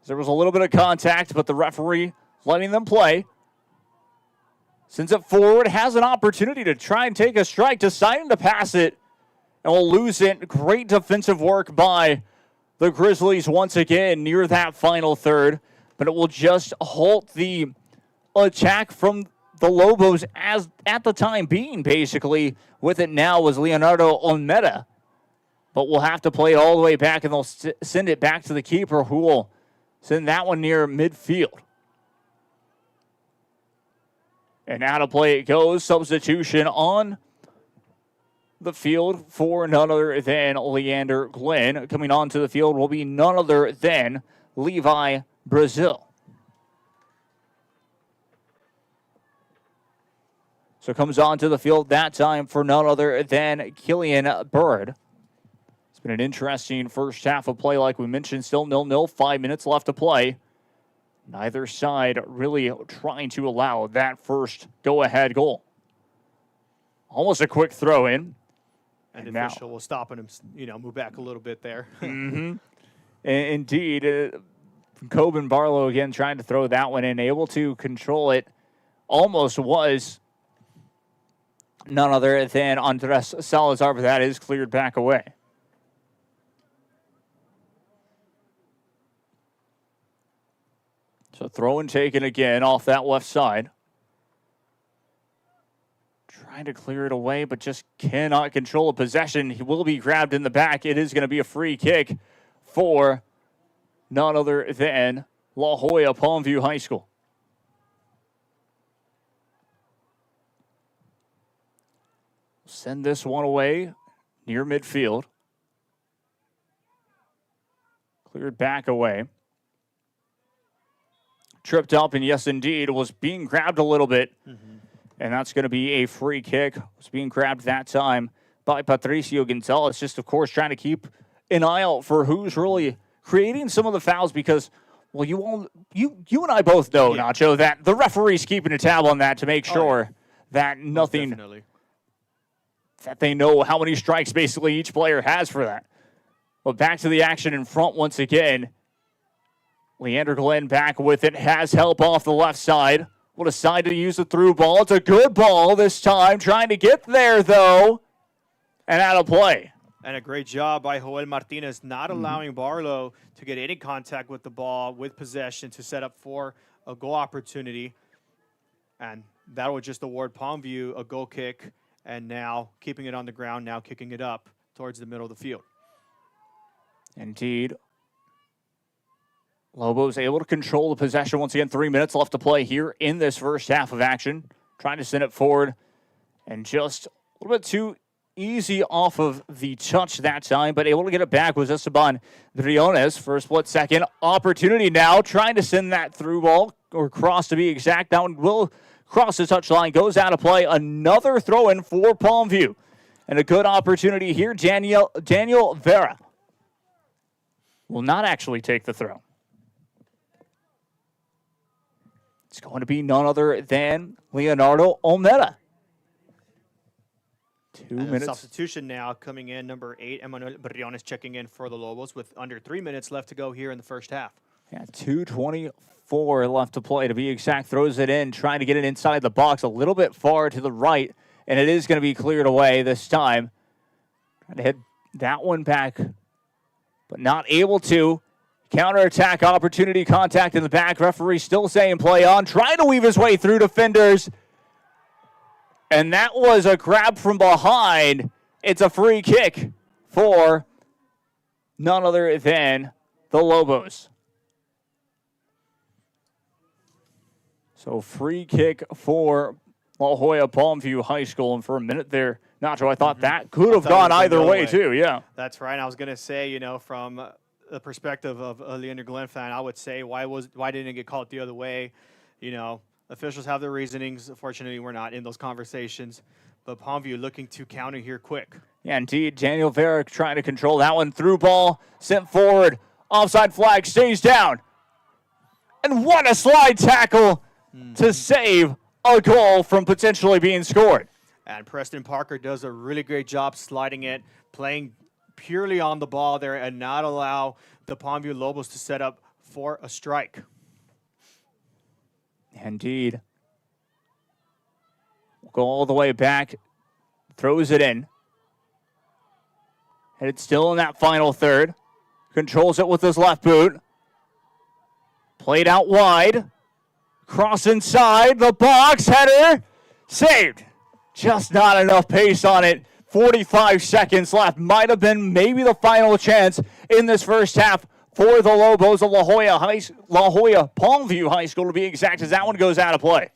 There was a little bit of contact, but the referee letting them play. Sends it forward, has an opportunity to try and take a strike, deciding to pass it, and will lose it. Great defensive work by the Grizzlies once again near that final third. But it will just halt the attack from the Lobos as at the time being, basically. With it now was Leonardo Olmeda. But we'll have to play it all the way back, and they'll send it back to the keeper, who will send that one near midfield. And out of play it goes. Substitution on the field for none other than Leander Glenn. Coming onto the field will be none other than Levi Brazil. So comes onto the field that time for none other than Killian Bird. It's been an interesting first half of play, like we mentioned. Still 0-0, 5 minutes left to play. Neither side really trying to allow that first go-ahead goal. Almost a quick throw in. And the official will stop him, move back a little bit there. Indeed. Coben Barlow again trying to throw that one in, able to control it. Almost was none other than Andres Salazar, but that is cleared back away. So throw and taken again off that left side. Trying to clear it away, but just cannot control a possession. He will be grabbed in the back. It is going to be a free kick for none other than La Joya Palmview High School. Send this one away near midfield. Cleared back away. Tripped up, and yes, indeed, was being grabbed a little bit. And that's going to be a free kick. Was being grabbed that time by Patricio Gonzalez. Just, of course, trying to keep an eye out for who's really creating some of the fouls because, well, you and I both know, Nacho, that the referee's keeping a tab on that to make sure that nothing, that they know how many strikes basically each player has for that. But back to the action in front once again. Leander Glenn back with it, has help off the left side. Will decide to use the through ball. It's a good ball this time, trying to get there, though, and out of play. And a great job by Joel Martinez, not allowing Barlow to get any contact with the ball, with possession, to set up for a goal opportunity. And that will just award Palmview a goal kick, and now keeping it on the ground, now kicking it up towards the middle of the field. Indeed. Lobos able to control the possession. Once again, 3 minutes left to play here in this first half of action. Trying to send it forward, and just a little bit too easy off of the touch that time, but able to get it back was Esteban Briones for a split-second opportunity now, trying to send that through ball, or cross to be exact. That one will cross the touchline, goes out of play. Another throw-in for Palmview. And a good opportunity here. Daniel Vera will not actually take the throw. It's going to be none other than Leonardo Olmeda. 2 minutes. Substitution now coming in, number 8, Emmanuel Briones checking in for the Lobos with under 3 minutes left to go here in the first half. Yeah, 2:24 left to play, to be exact. Throws it in, trying to get it inside the box a little bit far to the right, and it is going to be cleared away this time. Trying to hit that one back, but not able to. Counterattack opportunity, contact in the back. Referee still saying play on, trying to weave his way through defenders. And that was a grab from behind. It's a free kick for none other than the Lobos. So free kick for La Joya Palmview High School. And for a minute there, Nacho, I thought that could have gone either way too, yeah. That's right. I was going to say, you know, from the perspective of a Leander Glen fan, I would say, why didn't it get called the other way? You know, officials have their reasonings. Unfortunately, we're not in those conversations. But Palmview looking to counter here quick. Yeah, indeed. Daniel Vera trying to control that one. Through ball, sent forward. Offside flag stays down. And what a slide tackle to save a goal from potentially being scored. And Preston Parker does a really great job sliding it, playing purely on the ball there and not allow the Palmview Lobos to set up for a strike. Indeed. Go all the way back, throws it in. And it's still in that final third. Controls it with his left boot. Played out wide. Cross inside the box, header, saved. Just not enough pace on it. 45 seconds left. Might have been maybe the final chance in this first half for the Lobos of La Joya Palmview High School, to be exact, as that one goes out of play.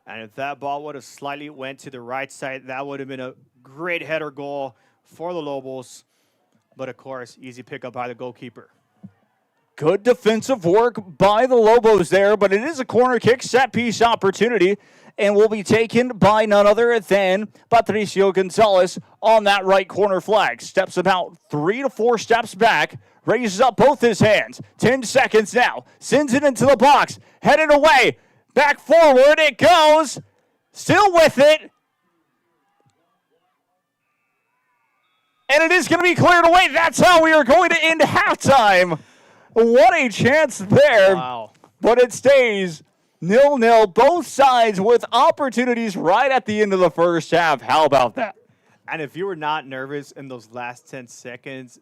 And if that ball would have slightly went to the right side, that would have been a great header goal for the Lobos. But, of course, easy pickup by the goalkeeper. Good defensive work by the Lobos there, but it is a corner kick set-piece opportunity and will be taken by none other than Patricio Gonzalez on that right corner flag. Steps about 3 to 4 steps back, raises up both his hands. 10 seconds now, sends it into the box, headed away, back forward it goes, still with it. And it is going to be cleared away. That's how we are going to end halftime. What a chance there. Wow. But it stays 0-0. Both sides with opportunities right at the end of the first half. How about that? And if you were not nervous in those last 10 seconds,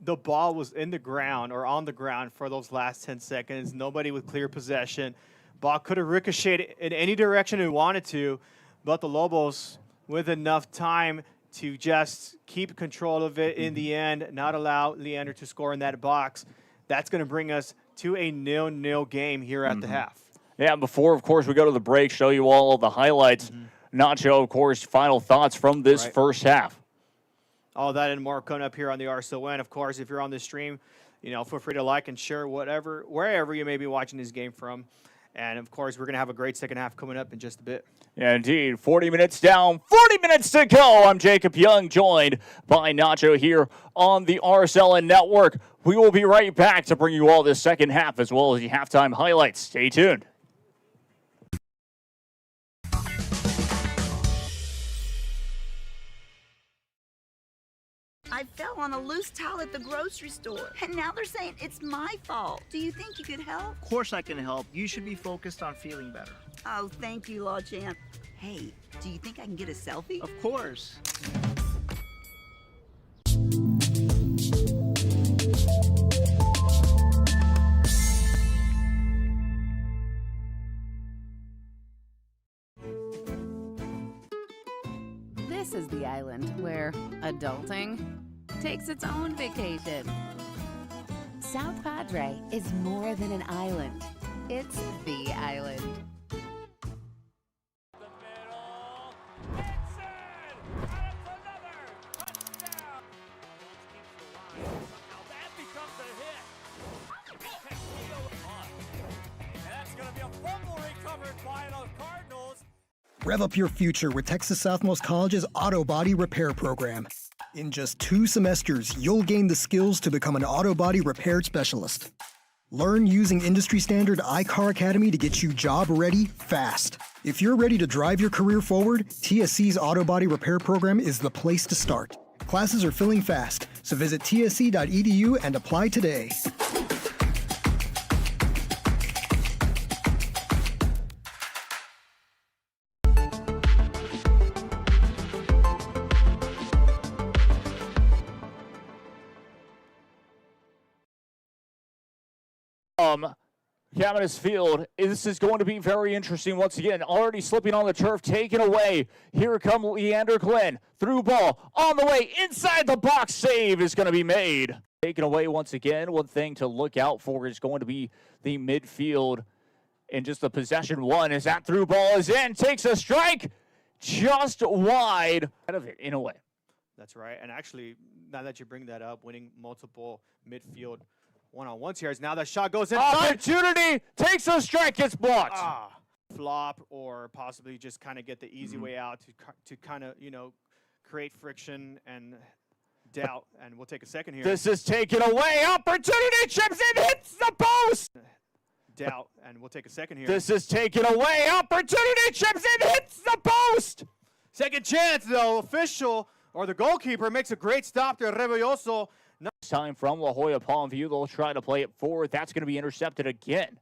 the ball was in the ground or on the ground for those last 10 seconds. Nobody with clear possession. Ball could have ricocheted in any direction it wanted to, but the Lobos, with enough time to just keep control of it in the end, not allow Leander to score in that box. That's going to bring us to a 0-0 game here at the half. Yeah, before, of course, we go to the break, show you all of the highlights. Nacho, of course, final thoughts from this first half. All that and more coming up here on the RSON. Of course, if you're on this stream, you know, feel free to like and share wherever you may be watching this game from. And, of course, we're going to have a great second half coming up in just a bit. Yeah, indeed. 40 minutes down, 40 minutes to go. I'm Jacob Young, joined by Nacho here on the RSLN Network. We will be right back to bring you all this second half as well as the halftime highlights. Stay tuned. I fell on a loose towel at the grocery store, and now they're saying it's my fault. Do you think you could help? Of course I can help. You should be focused on feeling better. Oh, thank you, Law Champ. Hey, do you think I can get a selfie? Of course. This is the island where adulting takes its own vacation. South Padre is more than an island. It's the island. Rev up your future with Texas Southmost College's Auto Body Repair program. In just 2 semesters, you'll gain the skills to become an auto body repair specialist. Learn using industry standard iCar Academy to get you job ready fast. If you're ready to drive your career forward, TSC's Auto Body Repair program is the place to start. Classes are filling fast, so visit tsc.edu and apply today. Camanis Field. This is going to be very interesting once again. Already slipping on the turf, taken away. Here come Leander Glenn. Through ball, on the way, inside the box. Save is going to be made. Taken away once again. One thing to look out for is going to be the midfield. And just the possession one as that through ball is in. Takes a strike just wide out of it in a way. That's right. And actually, now that you bring that up, winning multiple midfield one-on-ones here, as now that shot goes inside. Opportunity, takes a strike, gets blocked. Flop, or possibly just kind of get the easy way out to kind of, create friction and doubt. And we'll take a second here. This is taken away. Opportunity, chips in, hits the post. Doubt, and we'll take a second here. This is taken away. Opportunity, chips in, hits the post. Second chance, though. Official or the goalkeeper makes a great stop there. Rebelloso. Next time from La Joya Palmview, they'll try to play it forward. That's going to be intercepted again.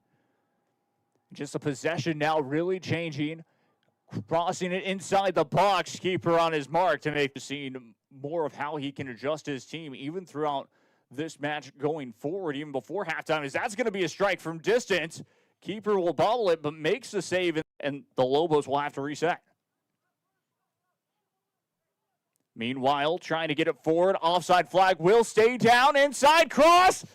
Just a possession now really changing. Crossing it inside the box. Keeper on his mark to make the scene more of how he can adjust his team even throughout this match going forward, even before halftime, as that's going to be a strike from distance. Keeper will bobble it, but makes the save, and the Lobos will have to reset. Meanwhile, trying to get it forward. Offside flag will stay down. Inside cross.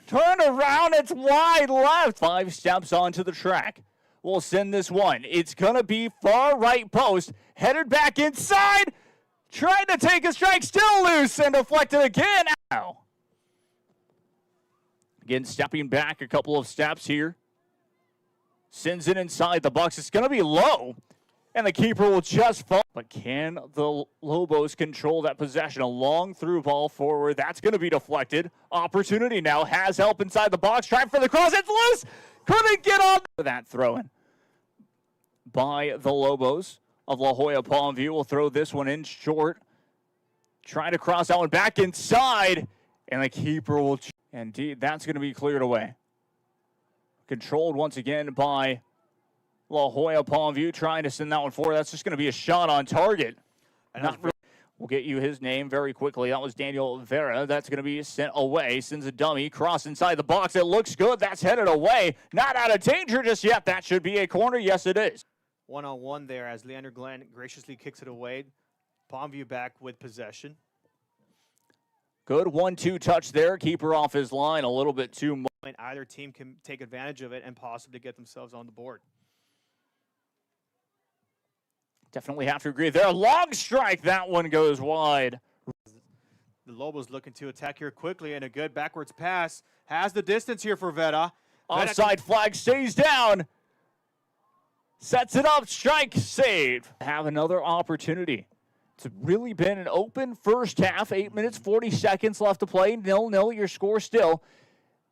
Turn around. It's wide left. 5 steps onto the track. We'll send this one. It's going to be far right post. Headed back inside. Trying to take a strike. Still loose and deflected again. Ow. Again, stepping back a couple of steps here. Sends it inside the box. It's going to be low. And the keeper will just fall. But can the Lobos control that possession? A long through ball forward. That's going to be deflected. Opportunity now. Has help inside the box. Trying for the cross. It's loose. Couldn't get on. That throw-in by the Lobos of La Joya Palmview. Will throw this one in short. Trying to cross that one back inside. And the keeper will... Indeed, that's going to be cleared away. Controlled once again by La Joya Palmview, trying to send that one forward. That's just going to be a shot on target. We'll get you his name very quickly. That was Daniel Vera. That's going to be sent away. Sends a dummy. Cross inside the box. It looks good. That's headed away. Not out of danger just yet. That should be a corner. Yes, it is. One-on-one there as Leander Glenn graciously kicks it away. Palmview back with possession. Good 1-2 touch there. Keeper off his line a little bit too much. And either team can take advantage of it and possibly get themselves on the board. Definitely have to agree there. Long strike. That one goes wide. The Lobos looking to attack here quickly, and a good backwards pass. Has the distance here for Vera. Offside flag stays down. Sets it up. Strike saved. Have another opportunity. It's really been an open first half. 8 minutes, 40 seconds left to play. 0-0. Your score still.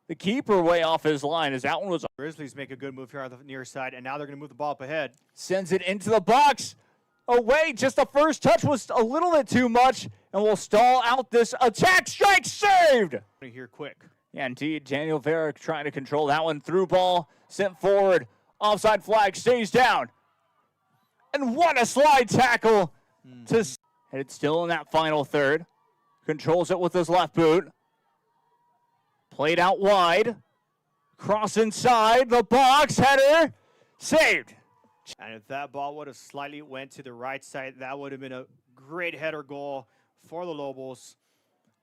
The keeper way off his line as that one was. Grizzlies make a good move here on the near side, and now they're going to move the ball up ahead. Sends it into the box. Away. Just the first touch was a little bit too much, and we'll stall out this attack. Strike saved. Here quick. Yeah, indeed. Daniel Vera trying to control that one. Through ball. Sent forward. Offside flag stays down. And what a slide tackle. And it's still in that final third. Controls it with his left boot. Played out wide. Cross inside the box. Header. Saved. And if that ball would have slightly went to the right side, that would have been a great header goal for the Lobos.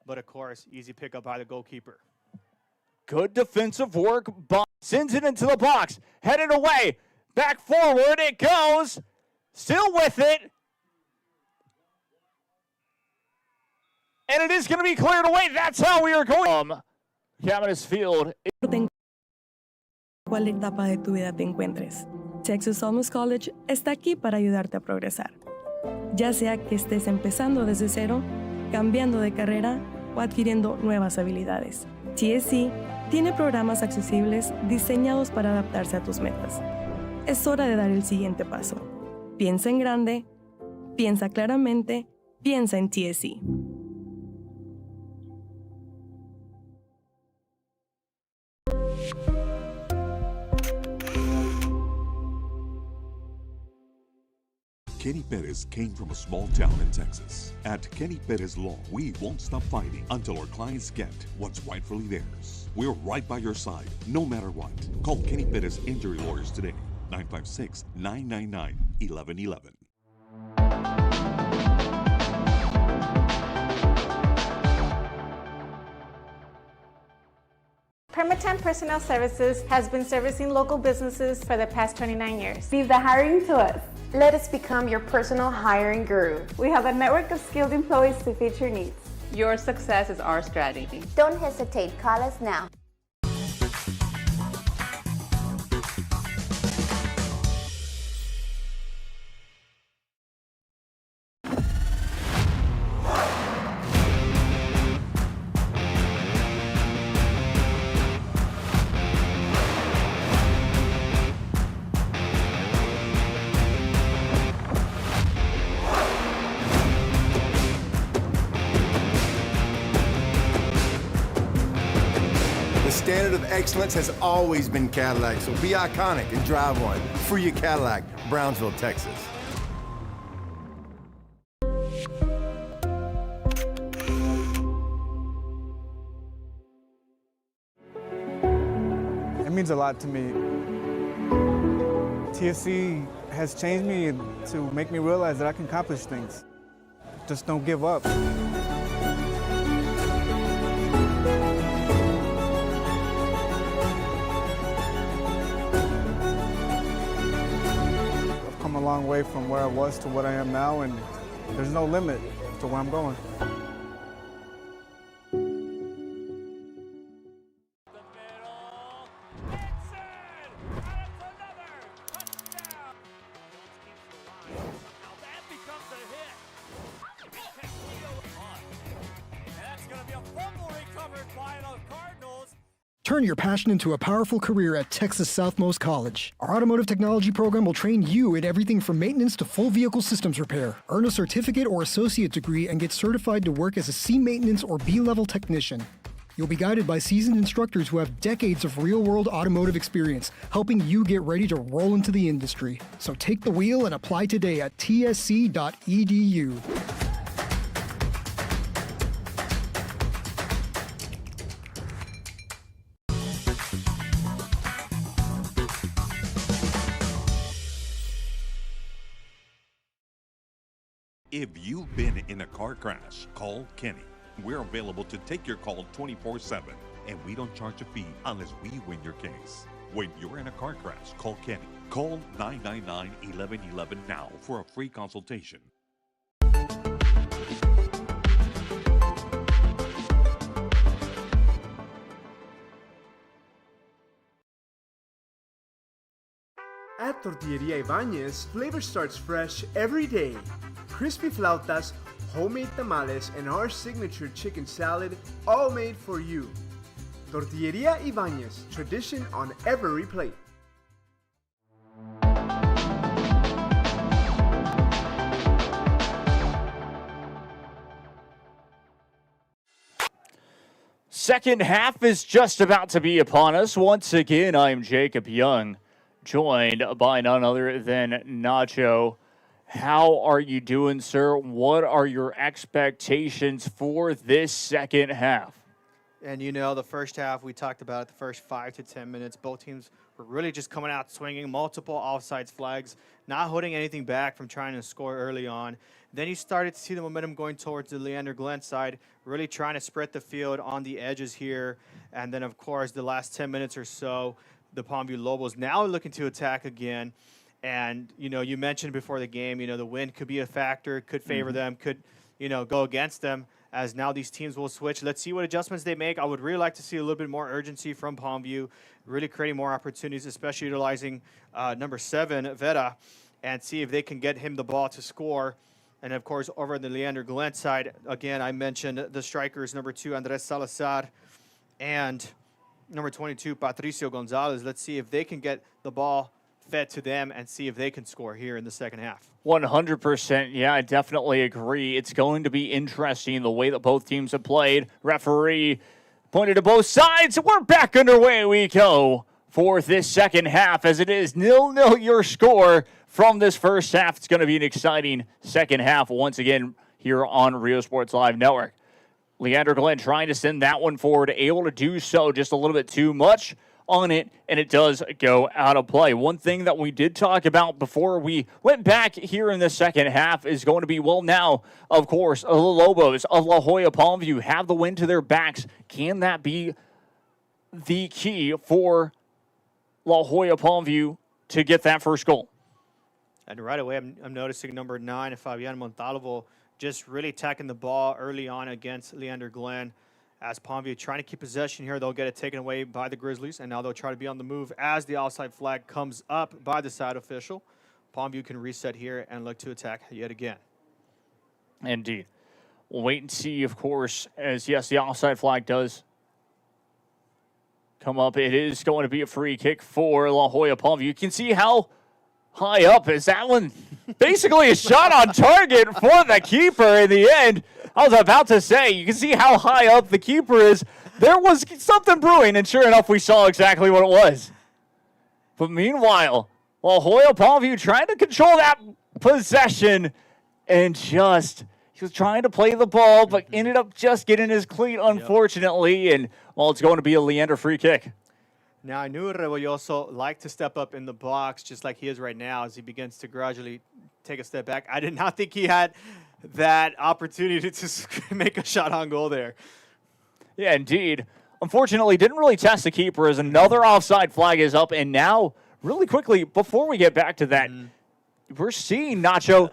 But, of course, easy pickup by the goalkeeper. Good defensive work. Sends it into the box. Headed away. Back forward it goes. Still with it. And it is going to be cleared away. That's how we are going. Camanis Field. ¿Cuál etapa de tu vida te encuentres? Texas Almost College está aquí para ayudarte a progresar. Ya sea que estés empezando desde cero, cambiando de carrera o adquiriendo nuevas habilidades. TSC tiene programas accesibles diseñados para adaptarse a tus metas. Es hora de dar el siguiente paso. Piensa en grande, piensa claramente, piensa en TSC. Kenny Perez came from a small town in Texas. At Kenny Perez Law, we won't stop fighting until our clients get what's rightfully theirs. We're right by your side, no matter what. Call Kenny Perez Injury Lawyers today, 956-999-1111. Permatemp Personnel Services has been servicing local businesses for the past 29 years. Leave the hiring to us. Let us become your personal hiring guru. We have a network of skilled employees to fit your needs. Your success is our strategy. Don't hesitate, call us now. The standard of excellence has always been Cadillac, so be iconic and drive one. Free your Cadillac, Brownsville, Texas. It means a lot to me. TSC has changed me to make me realize that I can accomplish things. Just don't give up. I've come a long way from where I was to what I am now, and there's no limit to where I'm going. Turn your passion into a powerful career at Texas Southmost College. Our automotive technology program will train you in everything from maintenance to full vehicle systems repair. Earn a certificate or associate degree and get certified to work as a C maintenance or B-level technician. You'll be guided by seasoned instructors who have decades of real-world automotive experience, helping you get ready to roll into the industry. So take the wheel and apply today at tsc.edu. If you've been in a car crash, call Kenny. We're available to take your call 24/7, and we don't charge a fee unless we win your case. When you're in a car crash, call Kenny. Call 999-1111 now for a free consultation. At Tortilleria Ibañez, flavor starts fresh every day. Crispy flautas, homemade tamales, and our signature chicken salad, all made for you. Tortilleria Ibañez, tradition on every plate. Second half is just about to be upon us. Once again, I'm Jacob Young, joined by none other than Nacho. How are you doing, sir? What are your expectations for this second half? And you know, the first half, we talked about it, the first 5 to 10 minutes, both teams were really just coming out swinging, multiple offsides flags, not holding anything back from trying to score early on. Then you started to see the momentum going towards the Leander Glenn side, really trying to spread the field on the edges here. And then, of course, the last 10 minutes or so, the Palmview Lobos now looking to attack again. And, you know, you mentioned before the game, you know, the wind could be a factor, could favor them, could, you know, go against them as now these teams will switch. Let's see what adjustments they make. I would really like to see a little bit more urgency from Palmview, really creating more opportunities, especially utilizing number 7, Vera, and see if they can get him the ball to score. And, of course, over on the Leander Glenn side, again, I mentioned the strikers, number 2, Andres Salazar, and number 22, Patricio Gonzalez. Let's see if they can get the ball fed to them and see if they can score here in the second half. 100%. Yeah, I definitely agree. It's going to be interesting the way that both teams have played. Referee pointed to both sides. We're back underway. We go for this second half as it is 0-0 your score from this first half. It's going to be an exciting second half once again here on Rio Sports Live Network. Leander Glenn trying to send that one forward, able to do so just a little bit too much on it, and it does go out of play. One thing that we did talk about before we went back here in the second half is going to be, well, now, of course, the Lobos of La Joya Palmview have the wind to their backs. Can that be the key for La Joya Palmview to get that first goal? And right away, I'm noticing number 9, Fabian Montalvo, just really attacking the ball early on against Leander Glenn. As Palmview trying to keep possession here, they'll get it taken away by the Grizzlies, and now they'll try to be on the move as the offside flag comes up by the side official. Palmview can reset here and look to attack yet again. Indeed. We'll wait and see, of course, as, yes, the offside flag does come up. It is going to be a free kick for La Joya Palmview. You can see how high up is that one. Basically a shot on target for the keeper in the end. I was about to say, you can see how high up the keeper is. There was something brewing, and sure enough, we saw exactly what it was. But meanwhile, La Joya Palmview trying to control that possession and he was trying to play the ball, but ended up just getting his cleat, unfortunately, and, well, it's going to be a Leander free kick. Now, I knew Rebolloso liked to step up in the box just like he is right now as he begins to gradually take a step back. I did not think he had that opportunity to make a shot on goal there. Yeah, indeed. Unfortunately, didn't really test the keeper as another offside flag is up. And now, really quickly, before we get back to that, we're seeing, Nacho,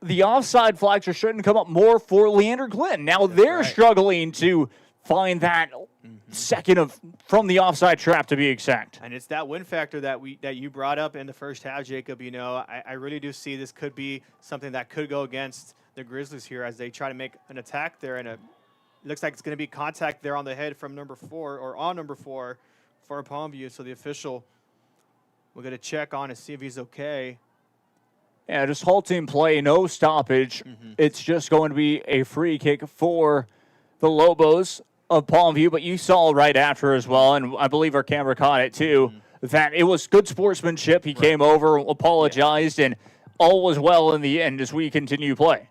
the offside flags are starting to come up more for Leander Glenn. Now they're struggling to find that second from the offside trap, to be exact. And it's that win factor that you brought up in the first half, Jacob. You know, I really do see this could be something that could go against the Grizzlies here as they try to make an attack there, and it looks like it's going to be contact there on the head from number 4 or on number 4 for Palmview. So the official will get a check on to see if he's okay. Yeah, just halting play, no stoppage. It's just going to be a free kick for the Lobos of Palmview, but you saw right after as well, and I believe our camera caught it too, that it was good sportsmanship. He came over, apologized, and all was well in the end as we continue play.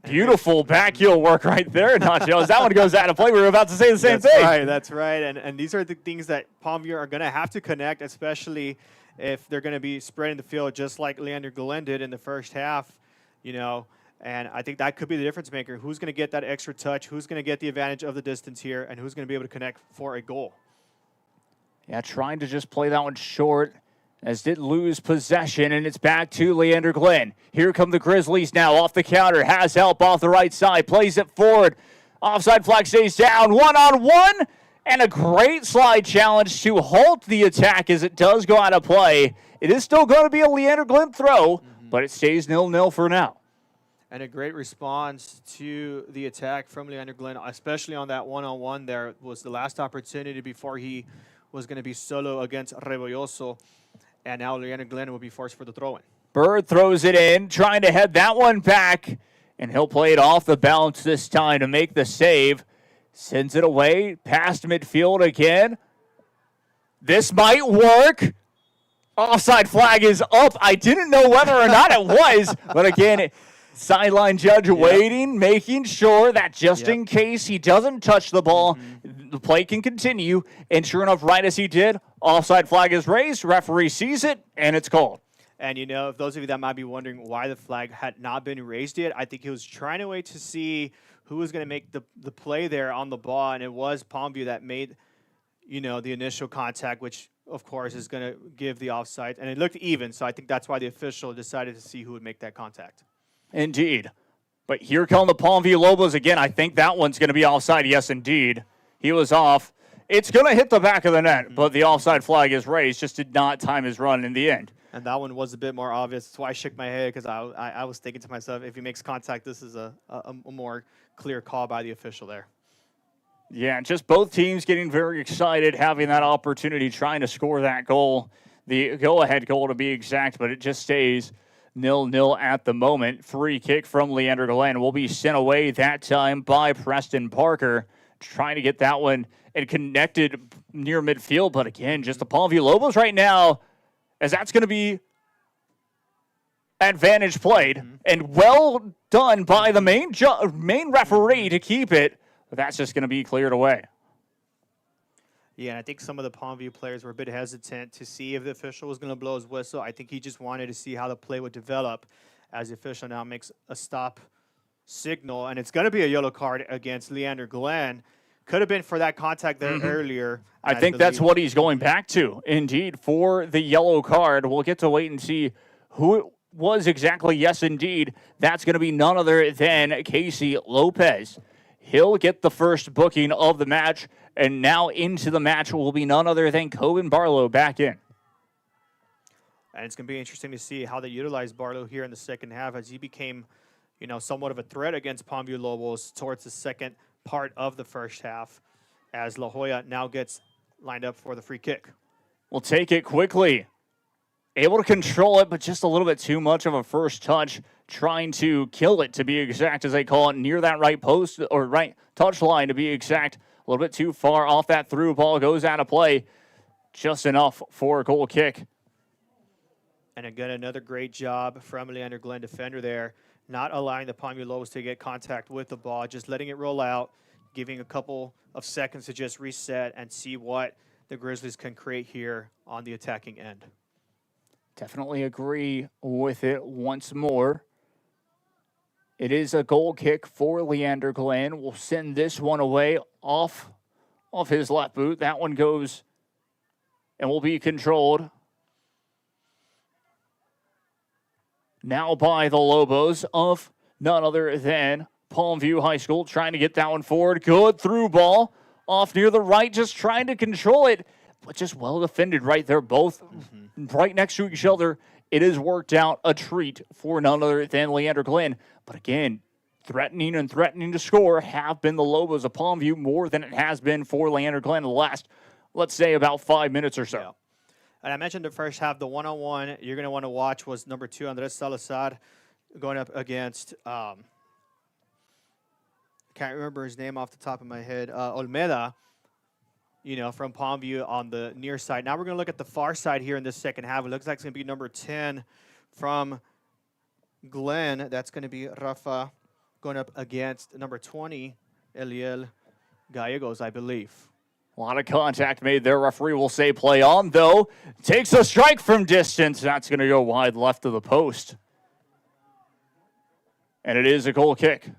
Beautiful back heel work right there, Nacho. As that one goes out of play, we were about to say the same thing. That's right. And these are the things that Palmview are going to have to connect, especially if they're going to be spreading the field just like Leander Glenn did in the first half, you know. And I think that could be the difference maker. Who's going to get that extra touch? Who's going to get the advantage of the distance here? And who's going to be able to connect for a goal? Yeah, trying to just play that one short as did lose possession, and it's back to Leander Glenn. Here come the Grizzlies now off the counter. Has help off the right side. Plays it forward. Offside flag stays down. One-on-one. And a great slide challenge to halt the attack as it does go out of play. It is still going to be a Leander Glenn throw, but it stays 0-0 for now. And a great response to the attack from Leander Glenn, especially on that one-on-one there. Was the last opportunity before he was going to be solo against Rebolloso. And now Leander Glenn will be forced for the throw-in. Bird throws it in, trying to head that one back. And he'll play it off the bounce this time to make the save. Sends it away, past midfield again. This might work. Offside flag is up. I didn't know whether or not it was. But again, sideline judge waiting, making sure that just in case he doesn't touch the ball, the play can continue. And sure enough, right as he did, offside flag is raised. Referee sees it, and it's called. And, you know, if those of you that might be wondering why the flag had not been raised yet, I think he was trying to wait to see who was going to make the play there on the ball. And it was Palmview that made, you know, the initial contact, which, of course, is going to give the offside. And it looked even, so I think that's why the official decided to see who would make that contact. Indeed. But here come the Palmview Lobos again. I think that one's going to be offside. Yes, indeed. He was off. It's going to hit the back of the net, but the offside flag is raised. Just did not time his run in the end. And that one was a bit more obvious. That's why I shook my head, because I was thinking to myself, if he makes contact, this is a more clear call by the official there. Yeah, just both teams getting very excited, having that opportunity, trying to score that goal. The go-ahead goal to be exact, but it just stays 0-0 at the moment. Free kick from Leander Glenn will be sent away that time by Preston Parker, trying to get that one and connected near midfield. But again, just the Palmview Lobos right now, as that's going to be advantage played and well done by the main referee to keep it. But that's just going to be cleared away. Yeah, and I think some of the Palmview players were a bit hesitant to see if the official was going to blow his whistle. I think he just wanted to see how the play would develop as the official now makes a stop signal. And it's going to be a yellow card against Leander Glenn. Could have been for that contact there earlier. I think that's what he's going back to, indeed, for the yellow card. We'll get to wait and see who it was exactly. Yes, indeed. That's going to be none other than Casey Lopez. He'll get the first booking of the match, and now into the match will be none other than Coben Barlow back in. And it's going to be interesting to see how they utilize Barlow here in the second half, as he became, somewhat of a threat against Palmview Lobos towards the second part of the first half, as La Joya now gets lined up for the free kick. We'll take it quickly. Able to control it, but just a little bit too much of a first touch, trying to kill it, to be exact, as they call it, near that right post, or right touch line, to be exact. A little bit too far off that through ball, goes out of play. Just enough for a goal kick. And again, another great job from Leander Glenn defender there, not allowing the Palmview Lobos to get contact with the ball, just letting it roll out, giving a couple of seconds to just reset and see what the Grizzlies can create here on the attacking end. Definitely agree with it once more. It is a goal kick for Leander Glenn. We'll send this one away off his left boot. That one goes and will be controlled now by the Lobos of none other than Palmview High School, trying to get that one forward. Good through ball off near the right, just trying to control it, but just well defended right there, both right next to each other. It has worked out a treat for none other than Leander Glenn. But again, threatening to score have been the Lobos of Palmview more than it has been for Leander Glenn the last, let's say, about 5 minutes or so. Yeah. And I mentioned the first half, the one-on-one you're going to want to watch was number 2, Andres Salazar, going up against, can't remember his name off the top of my head, Olmeda, from Palmview on the near side. Now we're going to look at the far side here in this second half. It looks like it's going to be number 10 from Glenn. That's going to be Rafa going up against number 20, Eliel Gallegos, I believe. A lot of contact made there. Referee will say play on, though. Takes a strike from distance. That's going to go wide left of the post. And it is a goal kick.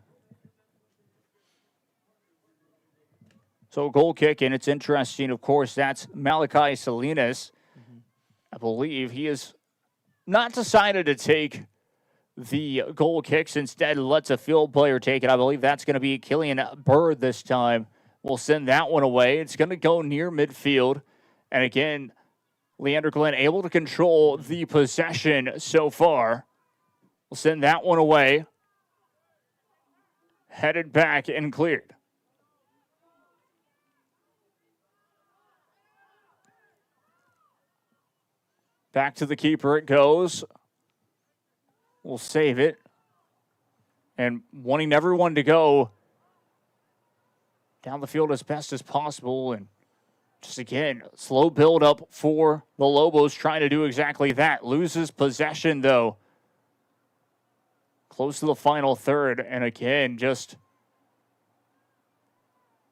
So goal kick, and it's interesting, of course, that's Malachi Salinas. I believe he has not decided to take the goal kicks. Instead, lets a field player take it. I believe that's going to be Killian Bird this time. We'll send that one away. It's going to go near midfield. And again, Leander Glenn able to control the possession so far. We'll send that one away. Headed back and cleared. Back to the keeper it goes. We'll save it. And wanting everyone to go down the field as best as possible. And just again, slow build up for the Lobos, trying to do exactly that. Loses possession, though. Close to the final third. And again, just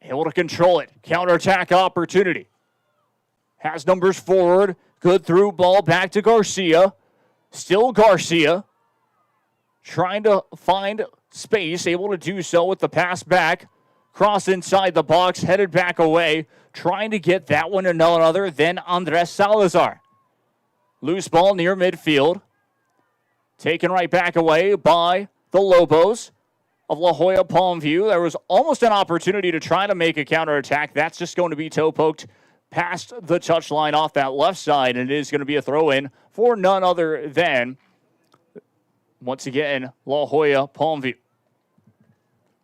able to control it. Counterattack opportunity. Has numbers forward. Good through ball back to Garcia. Still Garcia. Trying to find space. Able to do so with the pass back. Cross inside the box. Headed back away. Trying to get that one to none other than Andres Salazar. Loose ball near midfield. Taken right back away by the Lobos. of La Joya Palmview. There was almost an opportunity to try to make a counterattack. That's just going to be toe poked past the touchline off that left side, and it is going to be a throw-in for none other than, once again, La Joya Palmview.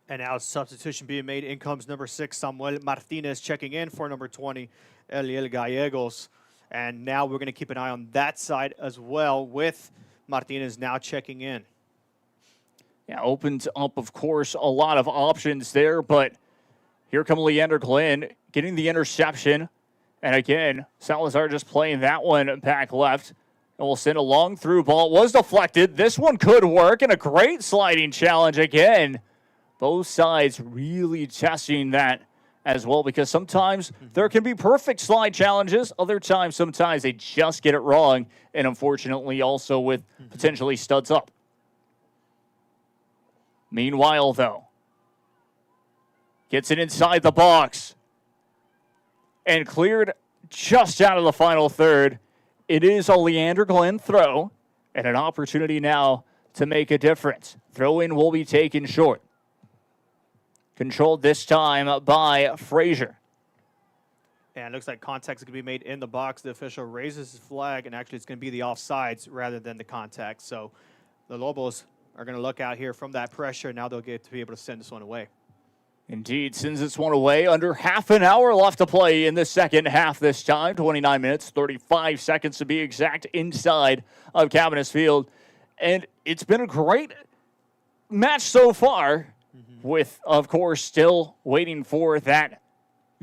And now substitution being made. In comes number 6, Samuel Martinez, checking in for number 20, Eliel Gallegos. And now we're going to keep an eye on that side as well, with Martinez now checking in. Yeah, opens up, of course, a lot of options there, but here come Leander Glenn getting the interception. And again, Salazar just playing that one back left. And we'll send a long through ball. It was deflected. This one could work, and a great sliding challenge again. Both sides really testing that as well, because sometimes there can be perfect slide challenges. Other times, sometimes they just get it wrong, and unfortunately also with potentially studs up. Meanwhile, though, gets it inside the box and cleared just out of the final third. It is a Leander Glenn throw, and an opportunity now to make a difference. Throw-in will be taken short. Controlled this time by Frazier. And it looks like contact is going to be made in the box. The official raises his flag, and actually it's going to be the offsides rather than the contact. So the Lobos are going to look out here from that pressure. Now they'll get to be able to send this one away. Indeed, sends this one away. Under half an hour left to play in the second half this time. 29 minutes, 35 seconds to be exact, inside of Cabinets Field. And it's been a great match so far, with, of course, still waiting for that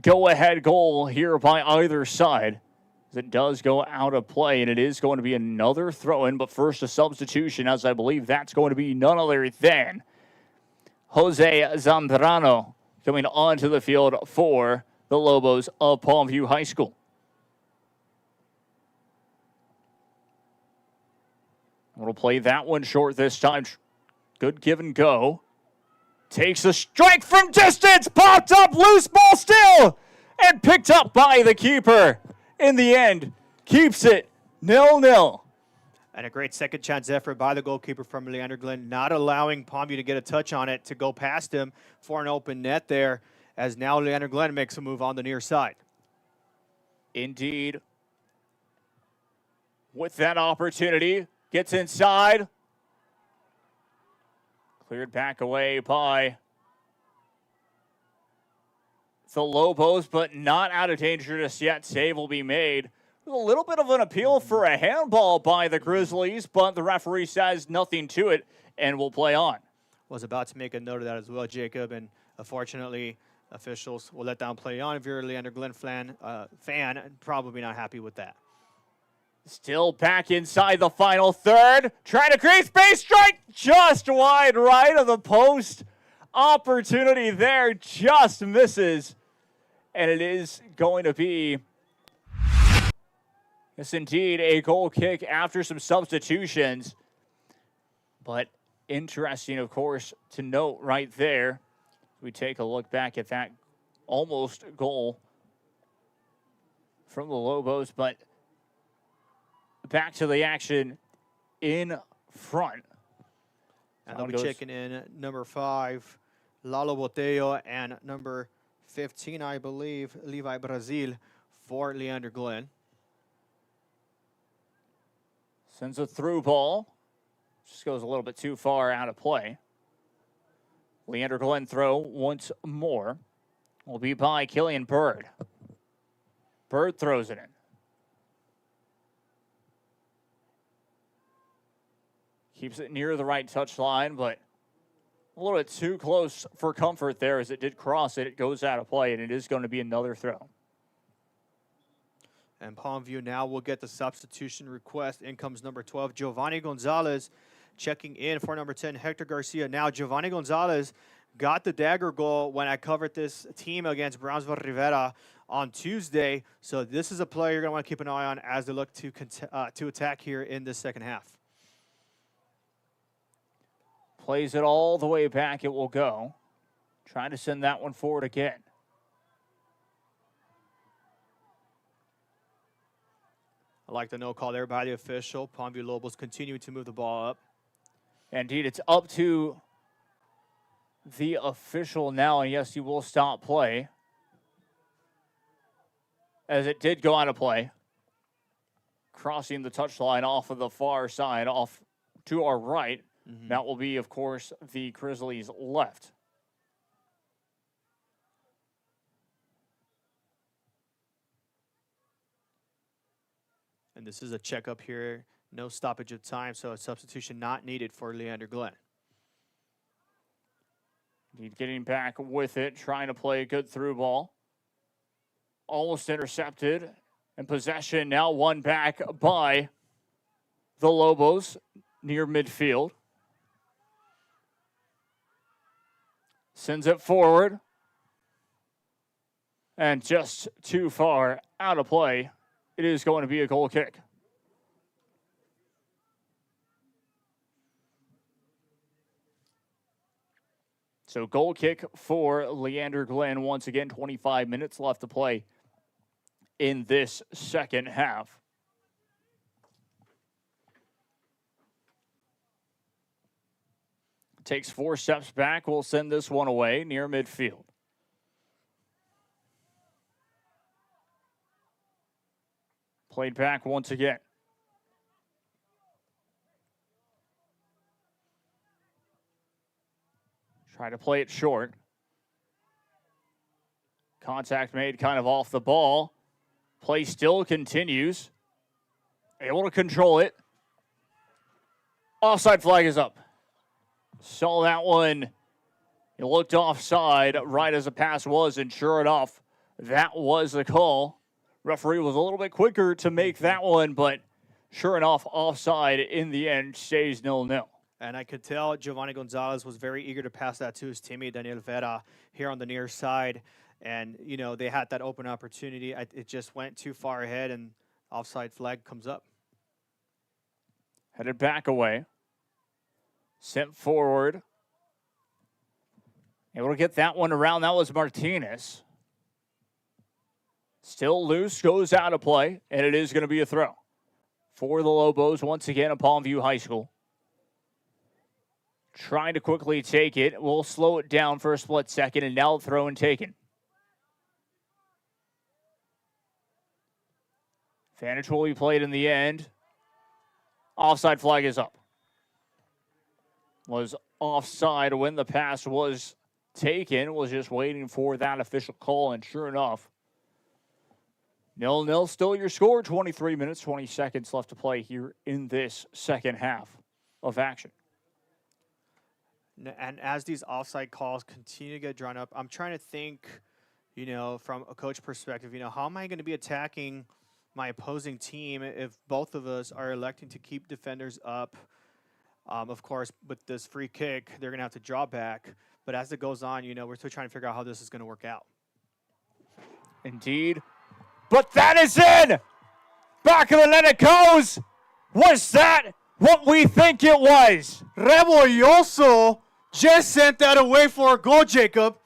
go-ahead goal here by either side. It does go out of play, and it is going to be another throw-in, but first a substitution, as I believe that's going to be none other than Jose Zambrano coming onto the field for the Lobos of Palmview High School. We'll play that one short this time. Good give and go. Takes a strike from distance, popped up, loose ball still, and picked up by the keeper. In the end, keeps it 0-0. And a great second chance effort by the goalkeeper from Leander Glenn, not allowing Palmview to get a touch on it, to go past him for an open net there, as now Leander Glenn makes a move on the near side. Indeed. With that opportunity, gets inside. Cleared back away by the Lobos, but not out of danger just yet. Save will be made. A little bit of an appeal for a handball by the Grizzlies, but the referee says nothing to it and will play on. Was about to make a note of that as well, Jacob, and unfortunately, officials will let down play on. If you're a Leander Glenn fan, probably not happy with that. Still back inside the final third. Trying to create space. Strike just wide right of the post. Opportunity there just misses. And it is going to be, yes, indeed, a goal kick after some substitutions. But interesting, of course, to note right there. We take a look back at that almost goal from the Lobos, but back to the action in front. And they'll be checking in number 5, Lalo Botello, and number 15, I believe, Levi Brazil for Leander Glenn. Sends a through ball. Just goes a little bit too far out of play. Leander Glenn throw once more will be by Killian Bird. Bird throws it in. Keeps it near the right touchline, but a little bit too close for comfort there as it did cross it. It goes out of play, and it is going to be another throw. And Palmview now will get the substitution request. In comes number 12, Giovanni Gonzalez, checking in for number 10, Hector Garcia. Now, Giovanni Gonzalez got the dagger goal when I covered this team against Brownsville Rivera on Tuesday. So this is a player you're going to want to keep an eye on as they look to attack here in this second half. Plays it all the way back. It will go. Trying to send that one forward again. I like the no call there by the official. Palmview Lobos continue to move the ball up. Indeed, it's up to the official now, and yes, he will stop play, as it did go out of play. Crossing the touchline off of the far side, off to our right. That will be, of course, the Grizzlies' left. And this is a checkup here. No stoppage of time, so a substitution not needed for Leander Glenn. He's getting back with it, trying to play a good through ball. Almost intercepted. And possession now won back by the Lobos near midfield. Sends it forward. And just too far out of play. It is going to be a goal kick. So goal kick for Leander Glenn. Once again, 25 minutes left to play in this second half. Takes 4 steps back. We'll send this one away near midfield. Played back once again. Try to play it short. Contact made kind of off the ball. Play still continues. Able to control it. Offside flag is up. Saw that one. It looked offside right as the pass was, and sure enough, that was the call. Referee was a little bit quicker to make that one, but sure enough, offside in the end, stays 0-0. And I could tell Giovanni Gonzalez was very eager to pass that to his teammate, Daniel Vera, here on the near side. And, you know, they had that open opportunity. It just went too far ahead, and offside flag comes up. Headed back away. Sent forward. Able to get that one around. That was Martinez. Still loose, goes out of play, and it is going to be a throw for the Lobos once again at Palmview High School. Trying to quickly take it. We'll slow it down for a split second, and now throw and taken. Advantage will be played in the end. Offside flag is up. Was offside when the pass was taken. Was just waiting for that official call, and sure enough, 0-0 still your score. 23 minutes, 20 seconds left to play here in this second half of action. And as these offside calls continue to get drawn up, I'm trying to think, you know, from a coach perspective, you know, how am I going to be attacking my opposing team if both of us are electing to keep defenders up? Of course, with this free kick, they're going to have to draw back. But as it goes on, you know, we're still trying to figure out how this is going to work out. Indeed. But that is in! Back of the net it goes! Was that what we think it was? Rebolloso just sent that away for a goal, Jacob.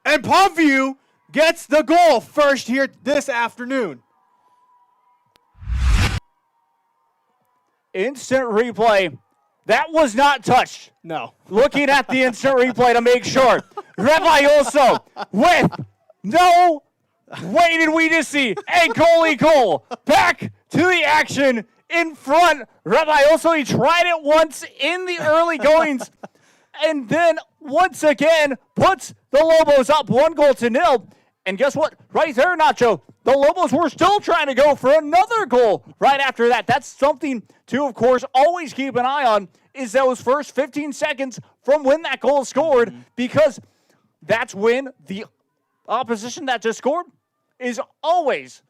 And Palmview gets the goal first here this afternoon. Instant replay. That was not touched. No. Looking at the instant replay to make sure. Rebolloso with no, wait did we just see? A goalie goal. Back to the action in front. Rebolloso, he tried it once in the early goings. And then once again puts the Lobos up 1-0. And guess what? Right there, Nacho, the Lobos were still trying to go for another goal right after that. That's something to, of course, always keep an eye on, is those first 15 seconds from when that goal is scored, because that's when the opposition that just scored is always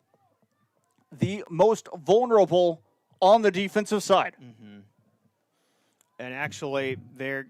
the most vulnerable on the defensive side. And actually, they're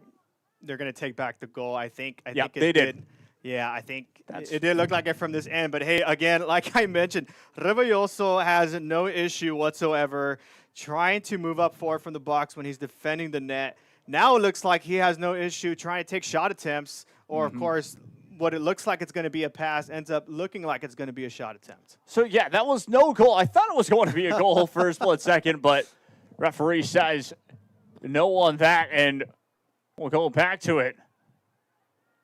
going to take back the goal. I think they did. Yeah, I think it did look like it from this end. But, hey, again, like I mentioned, Rebolloso has no issue whatsoever trying to move up forward from the box when he's defending the net. Now it looks like he has no issue trying to take shot attempts, or, of course, what it looks like it's going to be a pass ends up looking like it's going to be a shot attempt. So, yeah, that was no goal. I thought it was going to be a goal for a split second, but referee says no on that, and we'll go back to it.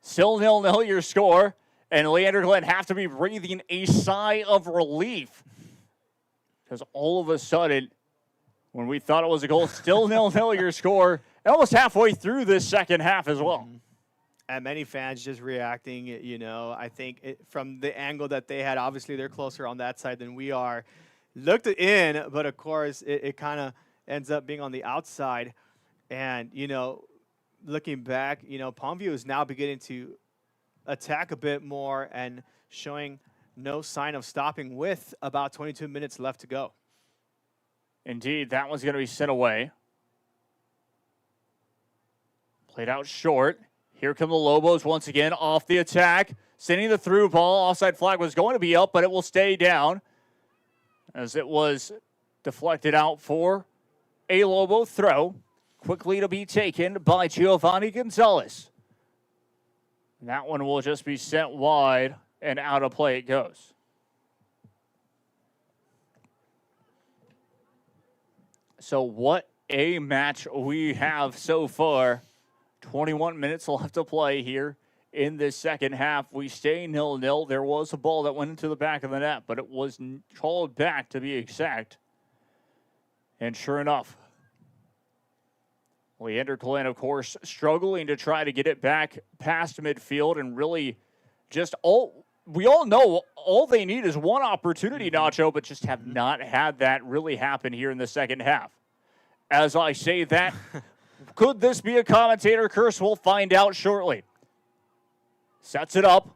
Still 0-0 your score, and Leander Glenn have to be breathing a sigh of relief. Because all of a sudden, when we thought it was a goal, still 0-0 your score, and almost halfway through this second half as well. And many fans just reacting, I think from the angle that they had, obviously they're closer on that side than we are. Looked in, but of course it kind of ends up being on the outside. And, looking back, Palmview is now beginning to attack a bit more and showing no sign of stopping with about 22 minutes left to go. Indeed, that one's going to be sent away. Played out short. Here come the Lobos once again off the attack. Sending the through ball. Offside flag was going to be up, but it will stay down as it was deflected out for a Lobo throw. Quickly to be taken by Giovanni Gonzalez. That one will just be sent wide, and out of play it goes. So what a match we have so far. 21 minutes left to play here in this second half. We stay 0-0. There was a ball that went into the back of the net, but it was called back to be exact. And sure enough, Leander Glenn, of course, struggling to try to get it back past midfield and really just we all know all they need is one opportunity, Nacho, but just have not had that really happen here in the second half. As I say that, could this be a commentator curse? We'll find out shortly. Sets it up.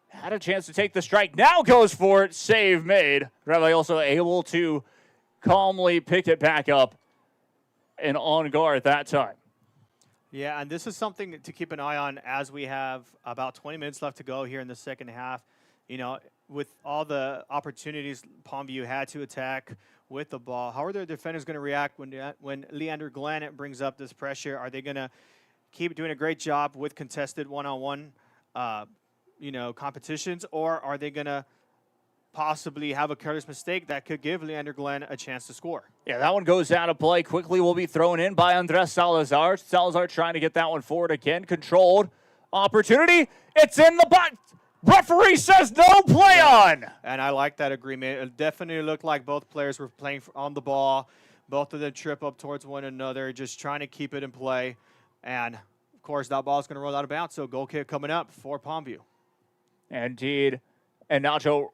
Had a chance to take the strike. Now goes for it. Save made. Ravai also able to calmly pick it back up and on guard that time. Yeah, and this is something to keep an eye on as we have about 20 minutes left to go here in the second half. With all the opportunities Palmview had to attack with the ball, how are their defenders going to react when Leander Glenn brings up this pressure? Are they going to keep doing a great job with contested one-on-one, competitions, or are they going to possibly have a careless mistake that could give Leander Glenn a chance to score? Yeah, that one goes out of play. Quickly will be thrown in by Andres Salazar. Salazar trying to get that one forward again. Controlled opportunity. It's in the box. Referee says no play on. And I like that agreement. It definitely looked like both players were playing on the ball. Both of them trip up towards one another, just trying to keep it in play. And, of course, that ball is going to roll out of bounds, so goal kick coming up for Palmview. Indeed. And Nacho,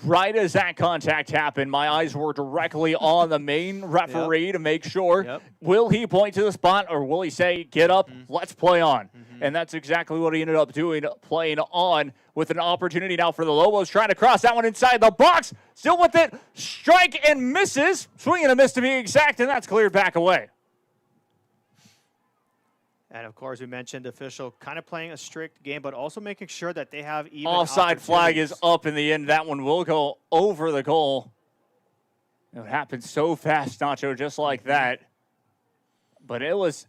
right as that contact happened, my eyes were directly on the main referee to make sure. Will he point to the spot, or will he say, get up, let's play on? And that's exactly what he ended up doing, playing on with an opportunity now for the Lobos, trying to cross that one inside the box. Still with it, strike and misses. Swing and a miss to be exact, and that's cleared back away. And, of course, we mentioned the official kind of playing a strict game, but also making sure that they have even offside flag is up in the end. That one will go over the goal. It happened so fast, Nacho, just like that. But it was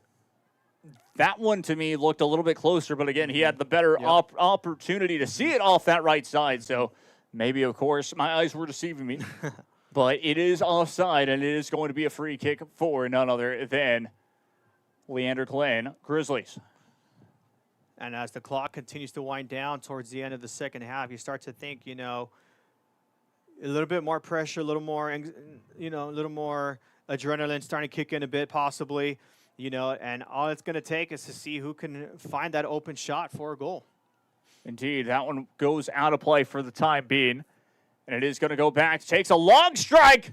that one to me looked a little bit closer, but again, he had the better opportunity to see it off that right side. So maybe, of course, my eyes were deceiving me. But it is offside, and it is going to be a free kick for none other than Leander Glenn Grizzlies. And as the clock continues to wind down towards the end of the second half, you start to think, a little bit more pressure, a little more, a little more adrenaline starting to kick in a bit possibly, and all it's going to take is to see who can find that open shot for a goal. Indeed, that one goes out of play for the time being, and it is going to go back. Takes a long strike,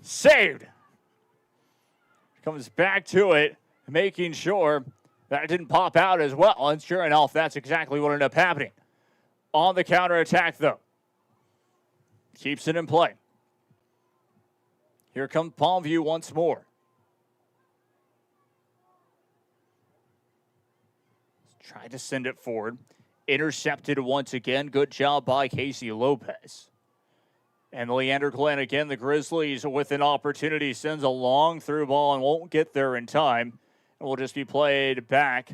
saved. Comes back to it, making sure that it didn't pop out as well. And sure enough, that's exactly what ended up happening. On the counterattack, though. Keeps it in play. Here comes Palmview once more. Tried to send it forward. Intercepted once again. Good job by Casey Lopez. And Leander Glenn again, the Grizzlies with an opportunity, sends a long through ball and won't get there in time. It will just be played back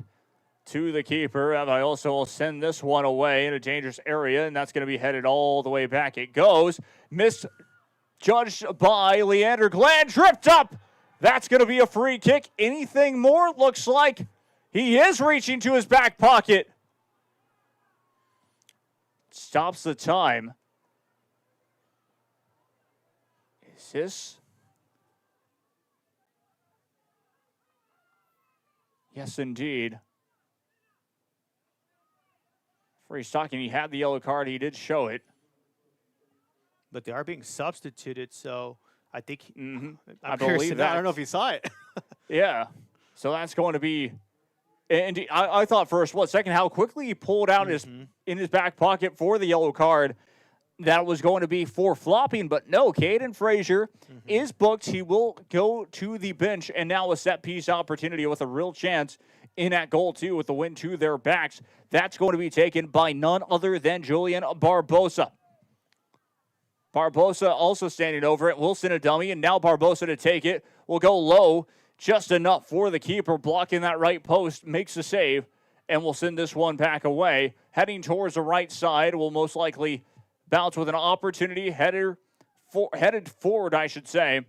to the keeper. And I also will send this one away in a dangerous area, and that's going to be headed all the way back. It goes. Misjudged by Leander Glenn. Tripped up. That's going to be a free kick. Anything more? Looks like He is reaching to his back pocket. Stops the time. Is this? Yes, indeed. Freeze talking, he had the yellow card. He did show it. But they are being substituted, so I think I believe that. I don't know if he saw it. Yeah. So that's going to be. And I thought for a split second how quickly he pulled out in his back pocket for the yellow card. That was going to be for flopping, but no, Caden Frazier is booked. He will go to the bench, and now a set piece opportunity with a real chance in at goal, too, with the win to their backs. That's going to be taken by none other than Julian Barbosa. Barbosa also standing over it. Wilson a dummy, and now Barbosa to take it. Will go low, just enough for the keeper, blocking that right post, makes the save, and will send this one back away. Heading towards the right side, will most likely bounce with an opportunity, headed forward, I should say. And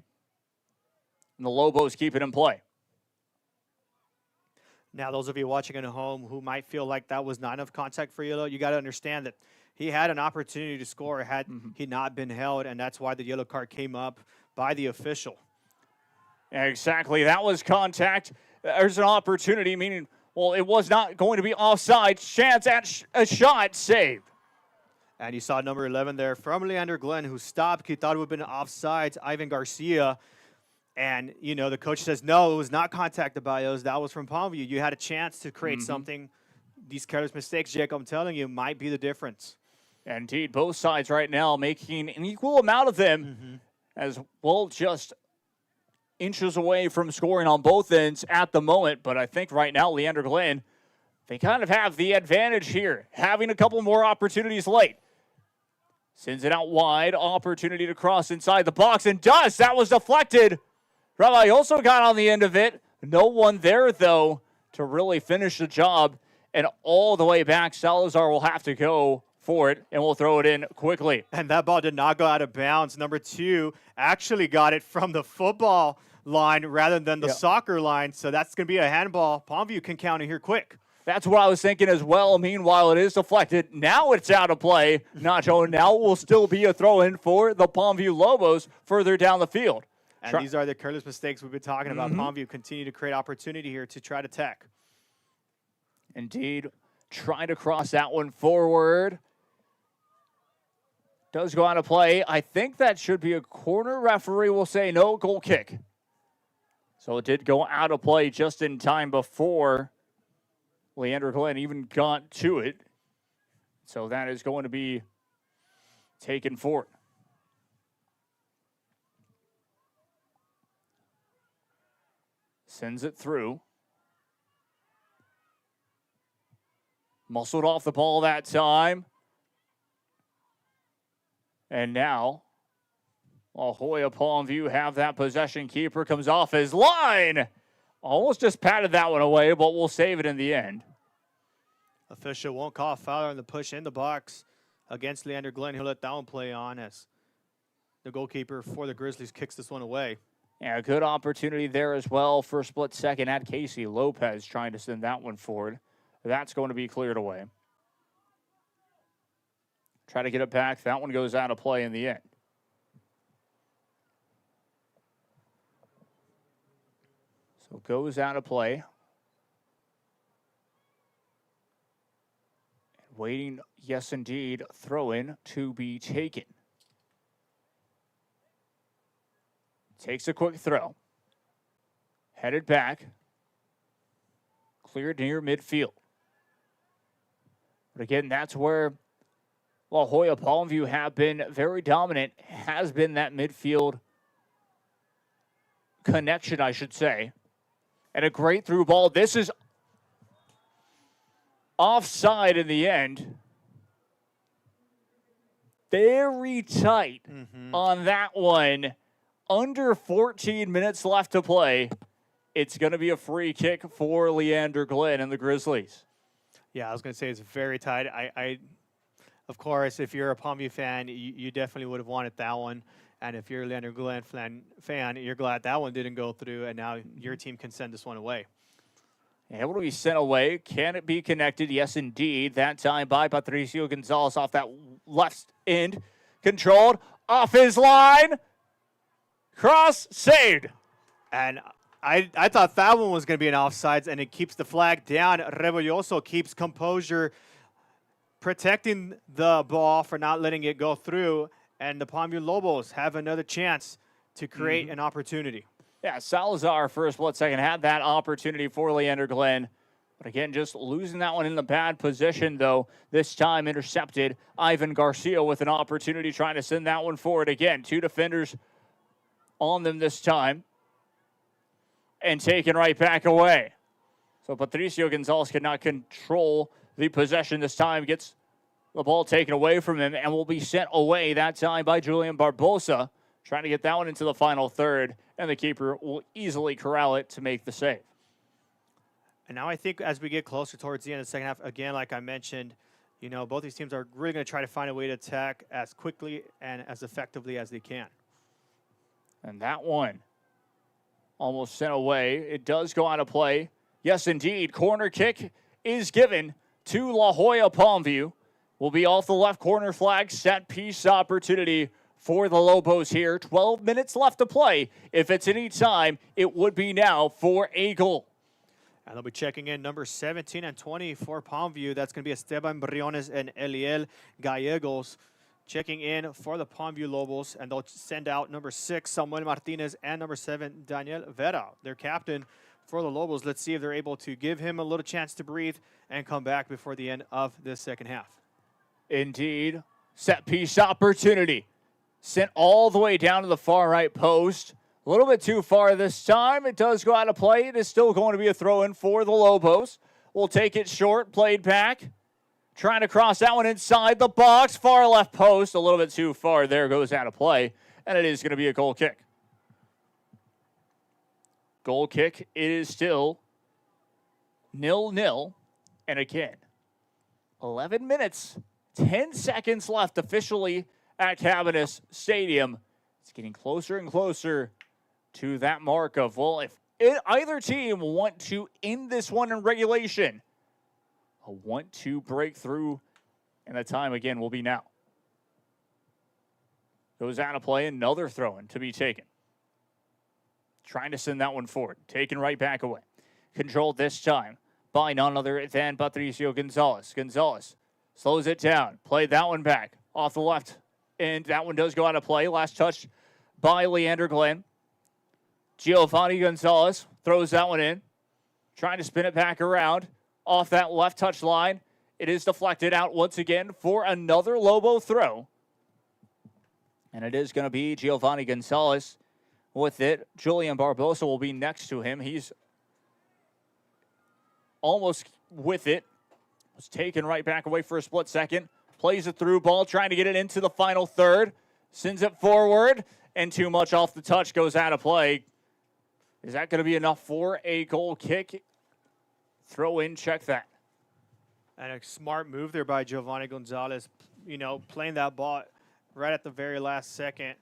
the Lobos keep it in play. Now, those of you watching at home who might feel like that was not enough contact for yellow, you got to understand that he had an opportunity to score had he not been held, and that's why the yellow card came up by the official. Exactly. That was contact. There's an opportunity, meaning, well, it was not going to be offside. Chance at a shot saved. And you saw number 11 there from Leander Glenn, who stopped. He thought it would have been offsides. Ivan Garcia. And, you know, the coach says, no, it was not contact by us. That was from Palmview. You had a chance to create something. These careless mistakes, Jake, I'm telling you, might be the difference. Indeed, both sides right now making an equal amount of them as well, just inches away from scoring on both ends at the moment. But I think right now, Leander Glenn, they kind of have the advantage here, having a couple more opportunities late. Sends it out wide, opportunity to cross inside the box, and does. That was deflected. Rabbi also got on the end of it. No one there, though, to really finish the job. And all the way back, Salazar will have to go for it, and we'll throw it in quickly. And that ball did not go out of bounds. Number 2 actually got it from the football line rather than the soccer line, so that's going to be a handball. Palmview can counter here quick. That's what I was thinking as well. Meanwhile, it is deflected. Now it's out of play. Nacho, now will still be a throw-in for the Palmview Lobos further down the field. And these are the careless mistakes we've been talking about. Palmview continue to create opportunity here to try to attack. Indeed. Trying to cross that one forward. Does go out of play. I think that should be a corner. Referee will say no, goal kick. So it did go out of play just in time before Leander Glenn even got to it. So that is going to be taken for it. Sends it through. Muscled off the ball that time. And now, La Joya Palmview have that possession. Keeper comes off his line. Almost just patted that one away, but we'll save it in the end. Official won't call a foul on the push in the box against Leander Glenn. He'll let that one play on as the goalkeeper for the Grizzlies kicks this one away. Yeah, good opportunity there as well for a split second at Casey Lopez trying to send that one forward. That's going to be cleared away. Try to get it back. That one goes out of play in the end. So goes out of play. Waiting, yes indeed, throw in to be taken. Takes a quick throw. Headed back. Cleared near midfield. But again, that's where La Joya Palmview have been very dominant. Has been that midfield connection, I should say. And a great through ball. This is offside in the end. Very tight on that one. Under 14 minutes left to play. It's going to be a free kick for Leander Glenn and the Grizzlies. Yeah, I was going to say it's very tight. Of course, if you're a Palmview fan, you definitely would have wanted that one. And if you're a Leander Glenn fan, you're glad that one didn't go through, and now your team can send this one away. Able to be sent away. Can it be connected? Yes, indeed. That time by Patricio Gonzalez off that left end. Controlled. Off his line. Cross. Saved. And I thought that one was going to be an offsides, and it keeps the flag down. Rebolloso keeps composure, protecting the ball for not letting it go through. And the Palmview Lobos have another chance to create an opportunity. Yeah, Salazar, first split second, had that opportunity for Leander Glenn. But again, just losing that one in the bad position, though. This time intercepted. Ivan Garcia with an opportunity trying to send that one forward. Again, 2 defenders on them this time. And taken right back away. So Patricio Gonzalez could not control the possession this time. Gets the ball taken away from him and will be sent away that time by Julian Barbosa. Trying to get that one into the final third, and the keeper will easily corral it to make the save. And now I think as we get closer towards the end of the second half, again, like I mentioned, you know, both these teams are really going to try to find a way to attack as quickly and as effectively as they can. And that one almost sent away. It does go out of play. Yes, indeed. Corner kick is given to La Joya Palmview. Will be off the left corner flag. Set piece opportunity for the Lobos here. 12 minutes left to play. If it's any time, it would be now for a goal. And they'll be checking in number 17 and 20 for Palmview. That's going to be Esteban Briones and Eliel Gallegos checking in for the Palmview Lobos. And they'll send out number 6, Samuel Martinez, and number 7, Daniel Vera, their captain for the Lobos. Let's see if they're able to give him a little chance to breathe and come back before the end of this second half. Indeed. Set piece opportunity. Sent all the way down to the far right post. A little bit too far this time. It does go out of play. It is still going to be a throw-in for the Lobos. We'll take it short, played back. Trying to cross that one inside the box. Far left post. A little bit too far. There goes out of play. And it is going to be a goal kick. Goal kick is still 0-0. And again, 11 minutes, 10 seconds left officially at Cavanis Stadium. It's getting closer and closer to that mark of, well, if either team want to end this one in regulation, a 1-2 breakthrough, and the time again will be now. Goes out of play, another throw-in to be taken. Trying to send that one forward, taken right back away. Controlled this time by none other than Patricio Gonzalez. Gonzalez slows it down, played that one back off the left. And that one does go out of play. Last touch by Leander Glenn. Giovanni Gonzalez throws that one in. Trying to spin it back around. Off that left touch line. It is deflected out once again for another Lobo throw. And it is going to be Giovanni Gonzalez with it. Julian Barbosa will be next to him. He's almost with it. Was taken right back away for a split second. Plays a through ball, trying to get it into the final third. Sends it forward, and too much off the touch goes out of play. Is that going to be enough for a goal kick? Throw in, check that. And a smart move there by Giovanni Gonzalez, you know, playing that ball right at the very last second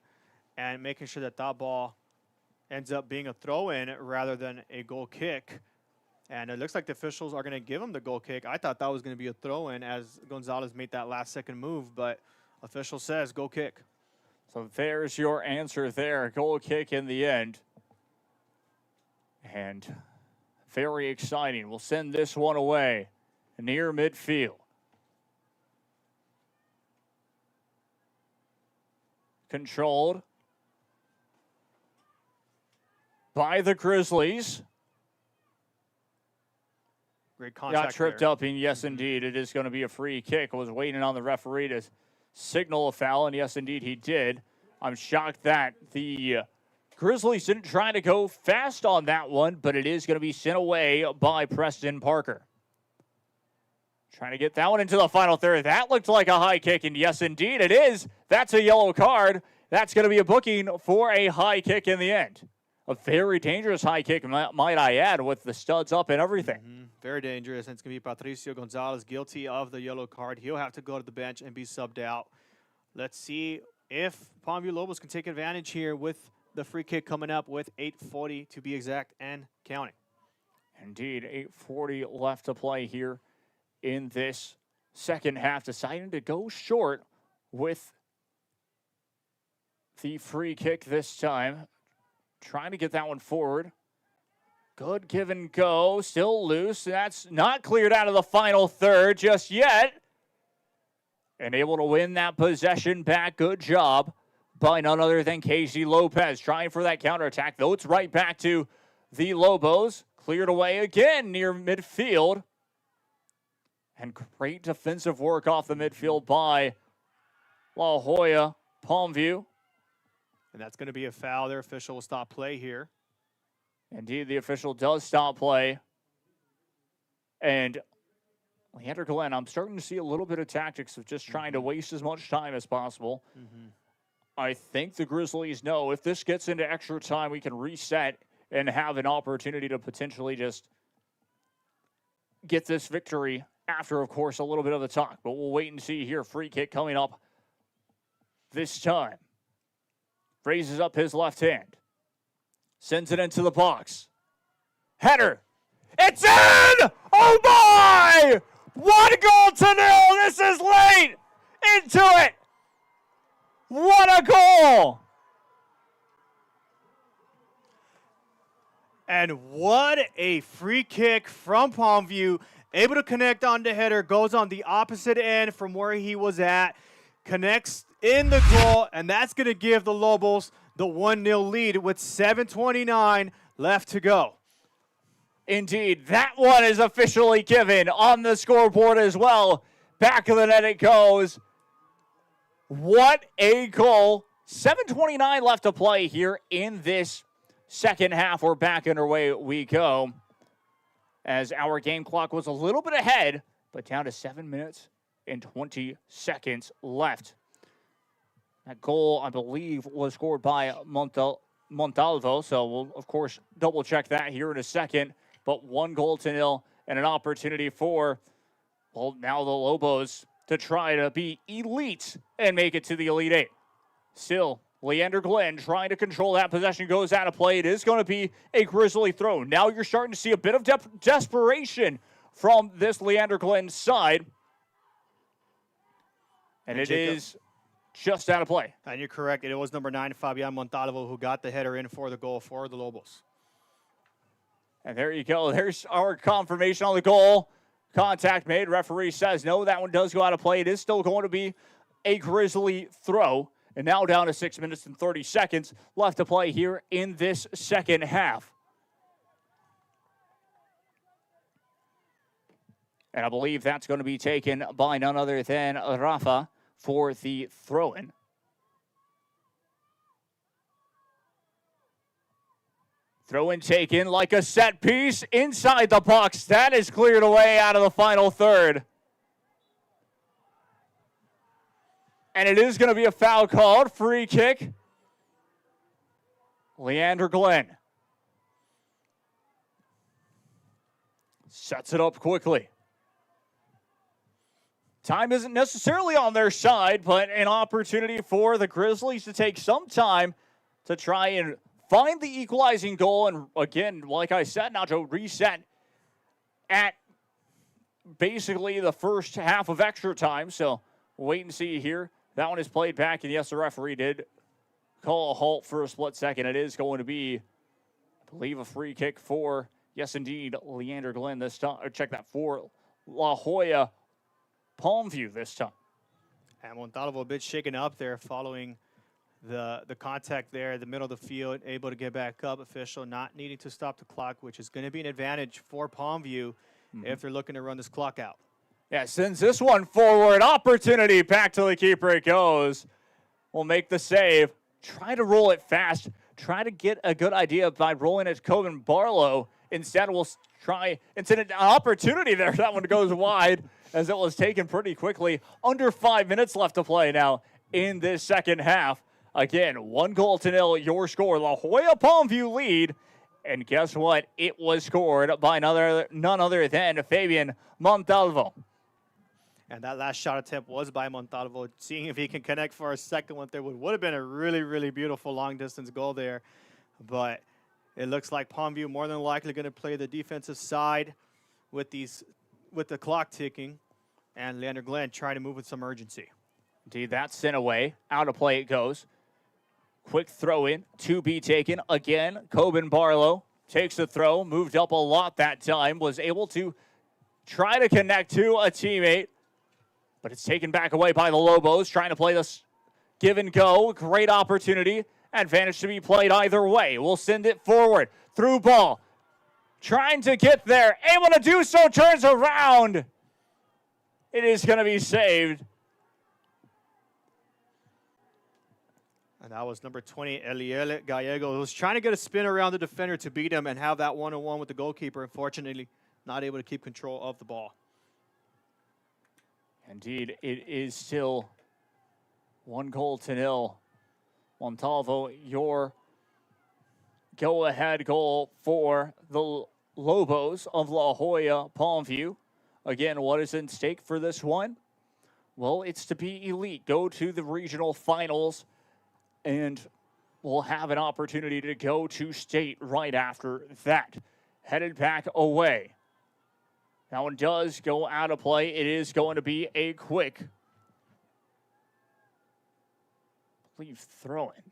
and making sure that that ball ends up being a throw-in rather than a goal kick. And it looks like the officials are going to give him the goal kick. I thought that was going to be a throw-in as Gonzalez made that last-second move, but official says goal kick. So there's your answer there. Goal kick in the end. And very exciting. We'll send this one away near midfield. Controlled by the Grizzlies. Great contact. Got tripped there. up, and yes, indeed, it is going to be a free kick. I was waiting on the referee to signal a foul, and yes, indeed, he did. I'm shocked that the Grizzlies didn't try to go fast on that one, but it is going to be sent away by Preston Parker. Trying to get that one into the final third. That looked like a high kick, and yes, indeed, it is. That's a yellow card. That's going to be a booking for a high kick in the end. A very dangerous high kick, might I add, with the studs up and everything. Very dangerous, and it's going to be Patricio Gonzalez guilty of the yellow card. He'll have to go to the bench and be subbed out. Let's see if Palmview Lobos can take advantage here with the free kick coming up with 8:40 to be exact and counting. Indeed, 8:40 left to play here in this second half, deciding to go short with the free kick this time. Trying to get that one forward. Good give and go, still loose. That's not cleared out of the final third just yet. And able to win that possession back. Good job by none other than Casey Lopez. Trying for that counterattack, though it's right back to the Lobos. Cleared away again near midfield. And great defensive work off the midfield by La Joya Palmview. And that's going to be a foul. Their official will stop play here. Indeed, the official does stop play. And Leander Glenn, I'm starting to see a little bit of tactics of just trying to waste as much time as possible. I think the Grizzlies know if this gets into extra time, we can reset and have an opportunity to potentially just get this victory after, of course, a little bit of the talk. But we'll wait and see here. Free kick coming up this time. Raises up his left hand. Sends it into the box. Header. It's in! Oh my! 1-0. This is late. Into it. What a goal! And what a free kick from Palmview. Able to connect on the header. Goes on the opposite end from where he was at. Connects in the goal. And that's going to give the Lobos the 1-0 lead with 7:29 left to go. Indeed, that one is officially given on the scoreboard as well. Back of the net it goes. What a goal. 7:29 left to play here in this second half. We're back underway we go. As our game clock was a little bit ahead, but down to 7 minutes and 20 seconds left. That goal, I believe, was scored by Montalvo, so we'll, of course, double-check that here in a second. But 1-0 and an opportunity for, well, now the Lobos to try to be elite and make it to the Elite Eight. Still, Leander Glenn trying to control that possession, goes out of play. It is going to be a Grizzly throw. Now you're starting to see a bit of desperation from this Leander Glenn side. And it is just out of play. And you're correct. It was number 9, Fabian Montalvo, who got the header in for the goal for the Lobos. And there you go. There's our confirmation on the goal. Contact made. Referee says no, that one does go out of play. It is still going to be a Grizzly throw. And now down to 6 minutes and 30 seconds left to play here in this second half. And I believe that's going to be taken by none other than Rafa for the throw-in. Throw-in taken like a set piece inside the box. That is cleared away out of the final third. And it is going to be a foul called. Free kick. Leander Glenn sets it up quickly. Time isn't necessarily on their side, but an opportunity for the Grizzlies to take some time to try and find the equalizing goal. And again, like I said, Nacho, reset at basically the first half of extra time. So we'll wait and see here. That one is played back, and yes, the referee did call a halt for a split second. It is going to be, I believe, a free kick for, yes, indeed, Leander Glenn this time. Or check that, for La Joya Palmview this time. And Montalvo a bit shaken up there following the contact there in the middle of the field, able to get back up. Official not needing to stop the clock, which is going to be an advantage for Palmview if they're looking to run this clock out. Yeah, sends this one forward. Opportunity. Back to the keeper it goes. Will make the save. Try to roll it fast. Try to get a good idea by rolling it to Coben Barlow. Instead, we'll try. It's an opportunity there. That one goes wide as it was taken pretty quickly. Under 5 minutes left to play now in this second half. Again, 1-0 your score. La Joya Palmview lead. And guess what? It was scored by none other than Fabian Montalvo. And that last shot attempt was by Montalvo, seeing if he can connect for a second one there. Would have been a really, really beautiful long-distance goal there. But It looks like Palmview more than likely going to play the defensive side with the clock ticking, and Leander Glenn trying to move with some urgency. Indeed, that's sent away. Out of play it goes. Quick throw in to be taken. Again, Coben Barlow takes the throw, moved up a lot that time, was able to try to connect to a teammate, but it's taken back away by the Lobos, trying to play this give and go. Great opportunity. Advantage to be played either way. We'll send it forward. Through ball. Trying to get there. Able to do so. Turns around. It is going to be saved. And that was number 20, Eliel Gallego, who was trying to get a spin around the defender to beat him and have that one-on-one with the goalkeeper. Unfortunately, not able to keep control of the ball. Indeed, it is still 1-0. Montalvo, your go-ahead goal for the Lobos of La Joya Palmview. Again, what is in stake for this one? Well, it's to be elite, go to the regional finals, and we'll have an opportunity to go to state right after that. Headed back away. That one does go out of play. It is going to be a quick throw-in.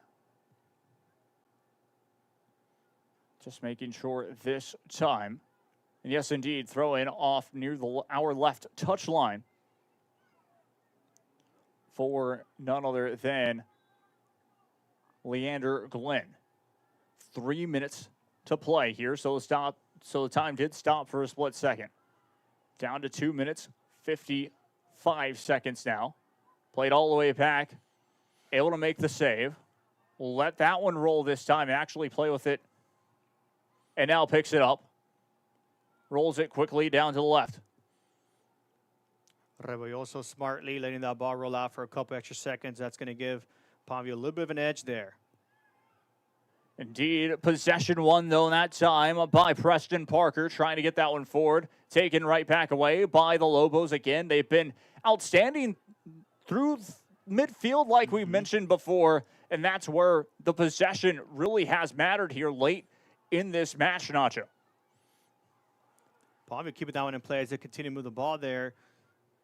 Just making sure this time. And yes, indeed, throw in off near our left touch line for none other than Leander Glenn. 3 minutes to play here, so the time did stop for a split second. Down to 2 minutes, 55 seconds now. Played all the way back, able to make the save. We'll let that one roll this time and actually play with it. And now picks it up. Rolls it quickly down to the left. Rebolloso smartly letting that ball roll out for a couple extra seconds. That's going to give Palmview a little bit of an edge there. Indeed, possession won, though, that time by Preston Parker, trying to get that one forward. Taken right back away by the Lobos again. They've been outstanding through midfield, like we mentioned before, and that's where the possession really has mattered here late in this match, Nacho. Palmview keeping that one in play as they continue to move the ball there.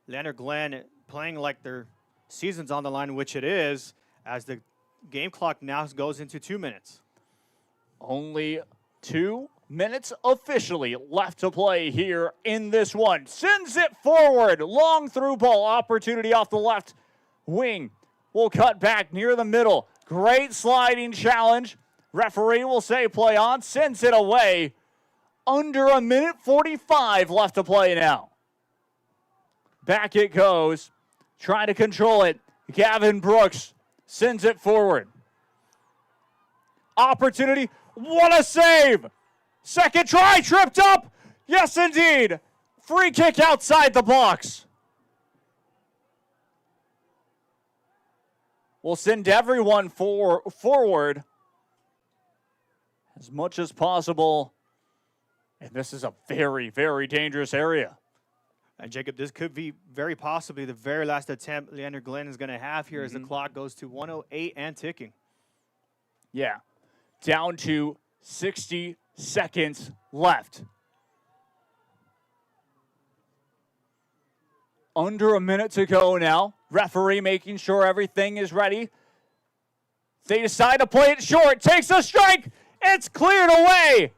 Leander Glenn playing like their season's on the line, which it is, as the game clock now goes into 2 minutes. Only 2 minutes officially left to play here in this one. Sends it forward. Long through ball opportunity off the left wing. Will cut back near the middle. Great sliding challenge. Referee will say play on. Sends it away. Under a minute 45 left to play now. Back it goes. Trying to control it. Gavin Brooks sends it forward. Opportunity. What a save! Second try, tripped up. Yes, indeed. Free kick outside the box. We'll send everyone forward as much as possible. And this is a very, very dangerous area. And Jacob, this could be very possibly the very last attempt Leander Glenn is going to have here as the clock goes to 1:08 and ticking. Yeah. Down to 60 seconds left. Under a minute to go now. Referee making sure everything is ready. They decide to play it short. Takes a strike. It's cleared away.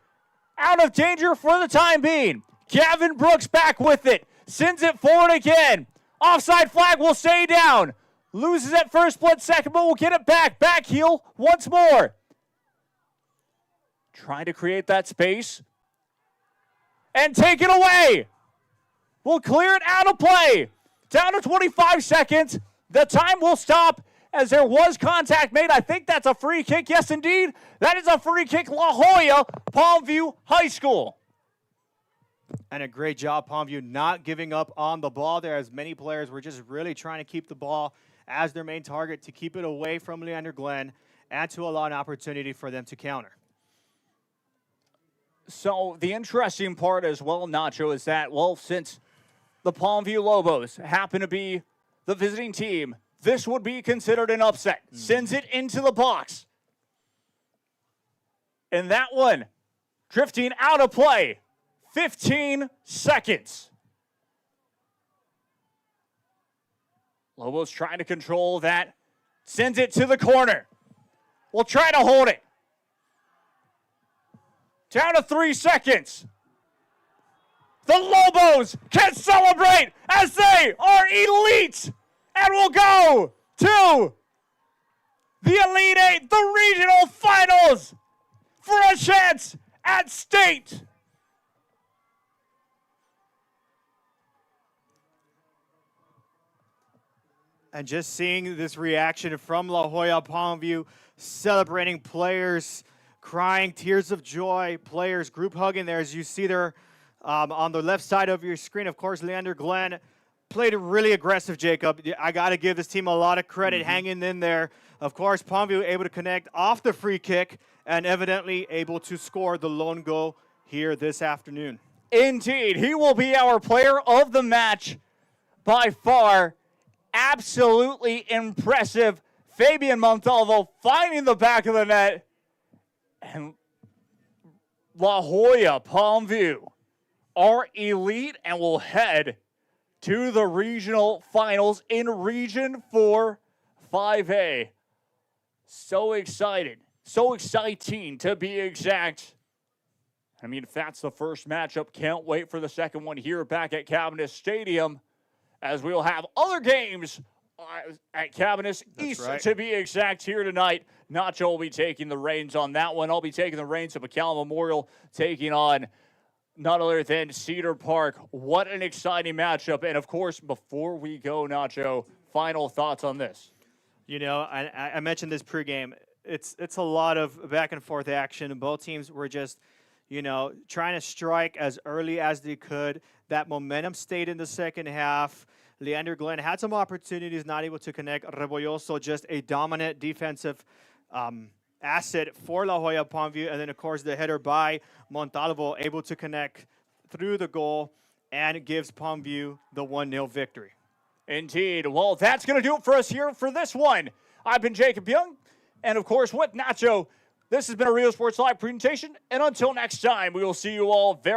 Out of danger for the time being. Gavin Brooks back with it. Sends it forward again. Offside flag will stay down. Loses it first split second, but will get it back. Back heel once more. Trying to create that space. And take it away. We'll clear it out of play. Down to 25 seconds. The time will stop as there was contact made. I think that's a free kick. Yes, indeed. That is a free kick. La Joya, Palmview High School. And a great job, Palmview, not giving up on the ball there, as many players were just really trying to keep the ball as their main target, to keep it away from Leander Glenn and to allow an opportunity for them to counter. So the interesting part as well, Nacho, is that, well, since the Palmview Lobos happen to be the visiting team, this would be considered an upset. Sends it into the box. And that one Drifting out of play. 15 seconds. Lobos trying to control that. Sends it to the corner. Will try to hold it. Down to 3 seconds. The Lobos can celebrate as they are elite and will go to the Elite Eight, the regional finals, for a chance at state. And just seeing this reaction from La Joya Palmview, celebrating, players crying, tears of joy, players group hugging there as you see there on the left side of your screen. Of course, Leander Glenn played really aggressive, Jacob. I got to give this team a lot of credit hanging in there. Of course, Palmview able to connect off the free kick and evidently able to score the lone goal here this afternoon. Indeed, he will be our player of the match by far. Absolutely impressive. Fabian Montalvo finding the back of the net. And La Joya Palmview are elite and will head to the regional finals in Region 4 5A. So excited. So exciting to be exact. I mean, if that's the first matchup, can't wait for the second one here back at Cabinet Stadium, as we'll have other games at Cabinet East, to be exact, here tonight. Nacho will be taking the reins on that one. I'll be taking the reins of McCallum Memorial, taking on none other than Cedar Park. What an exciting matchup. And, of course, before we go, Nacho, final thoughts on this. You know, I mentioned this pregame. It's a lot of back and forth action. Both teams were just, you know, trying to strike as early as they could. That momentum stayed in the second half. Leander Glenn had some opportunities, not able to connect. Rebolloso, just a dominant defensive asset for La Joya Palmview. And then, of course, the header by Montalvo, able to connect through the goal, and it gives Palmview the 1-0 victory. Indeed. Well, that's going to do it for us here for this one. I've been Jacob Young, and, of course, with Nacho, this has been a Real Sports Live presentation. And until next time, we will see you all very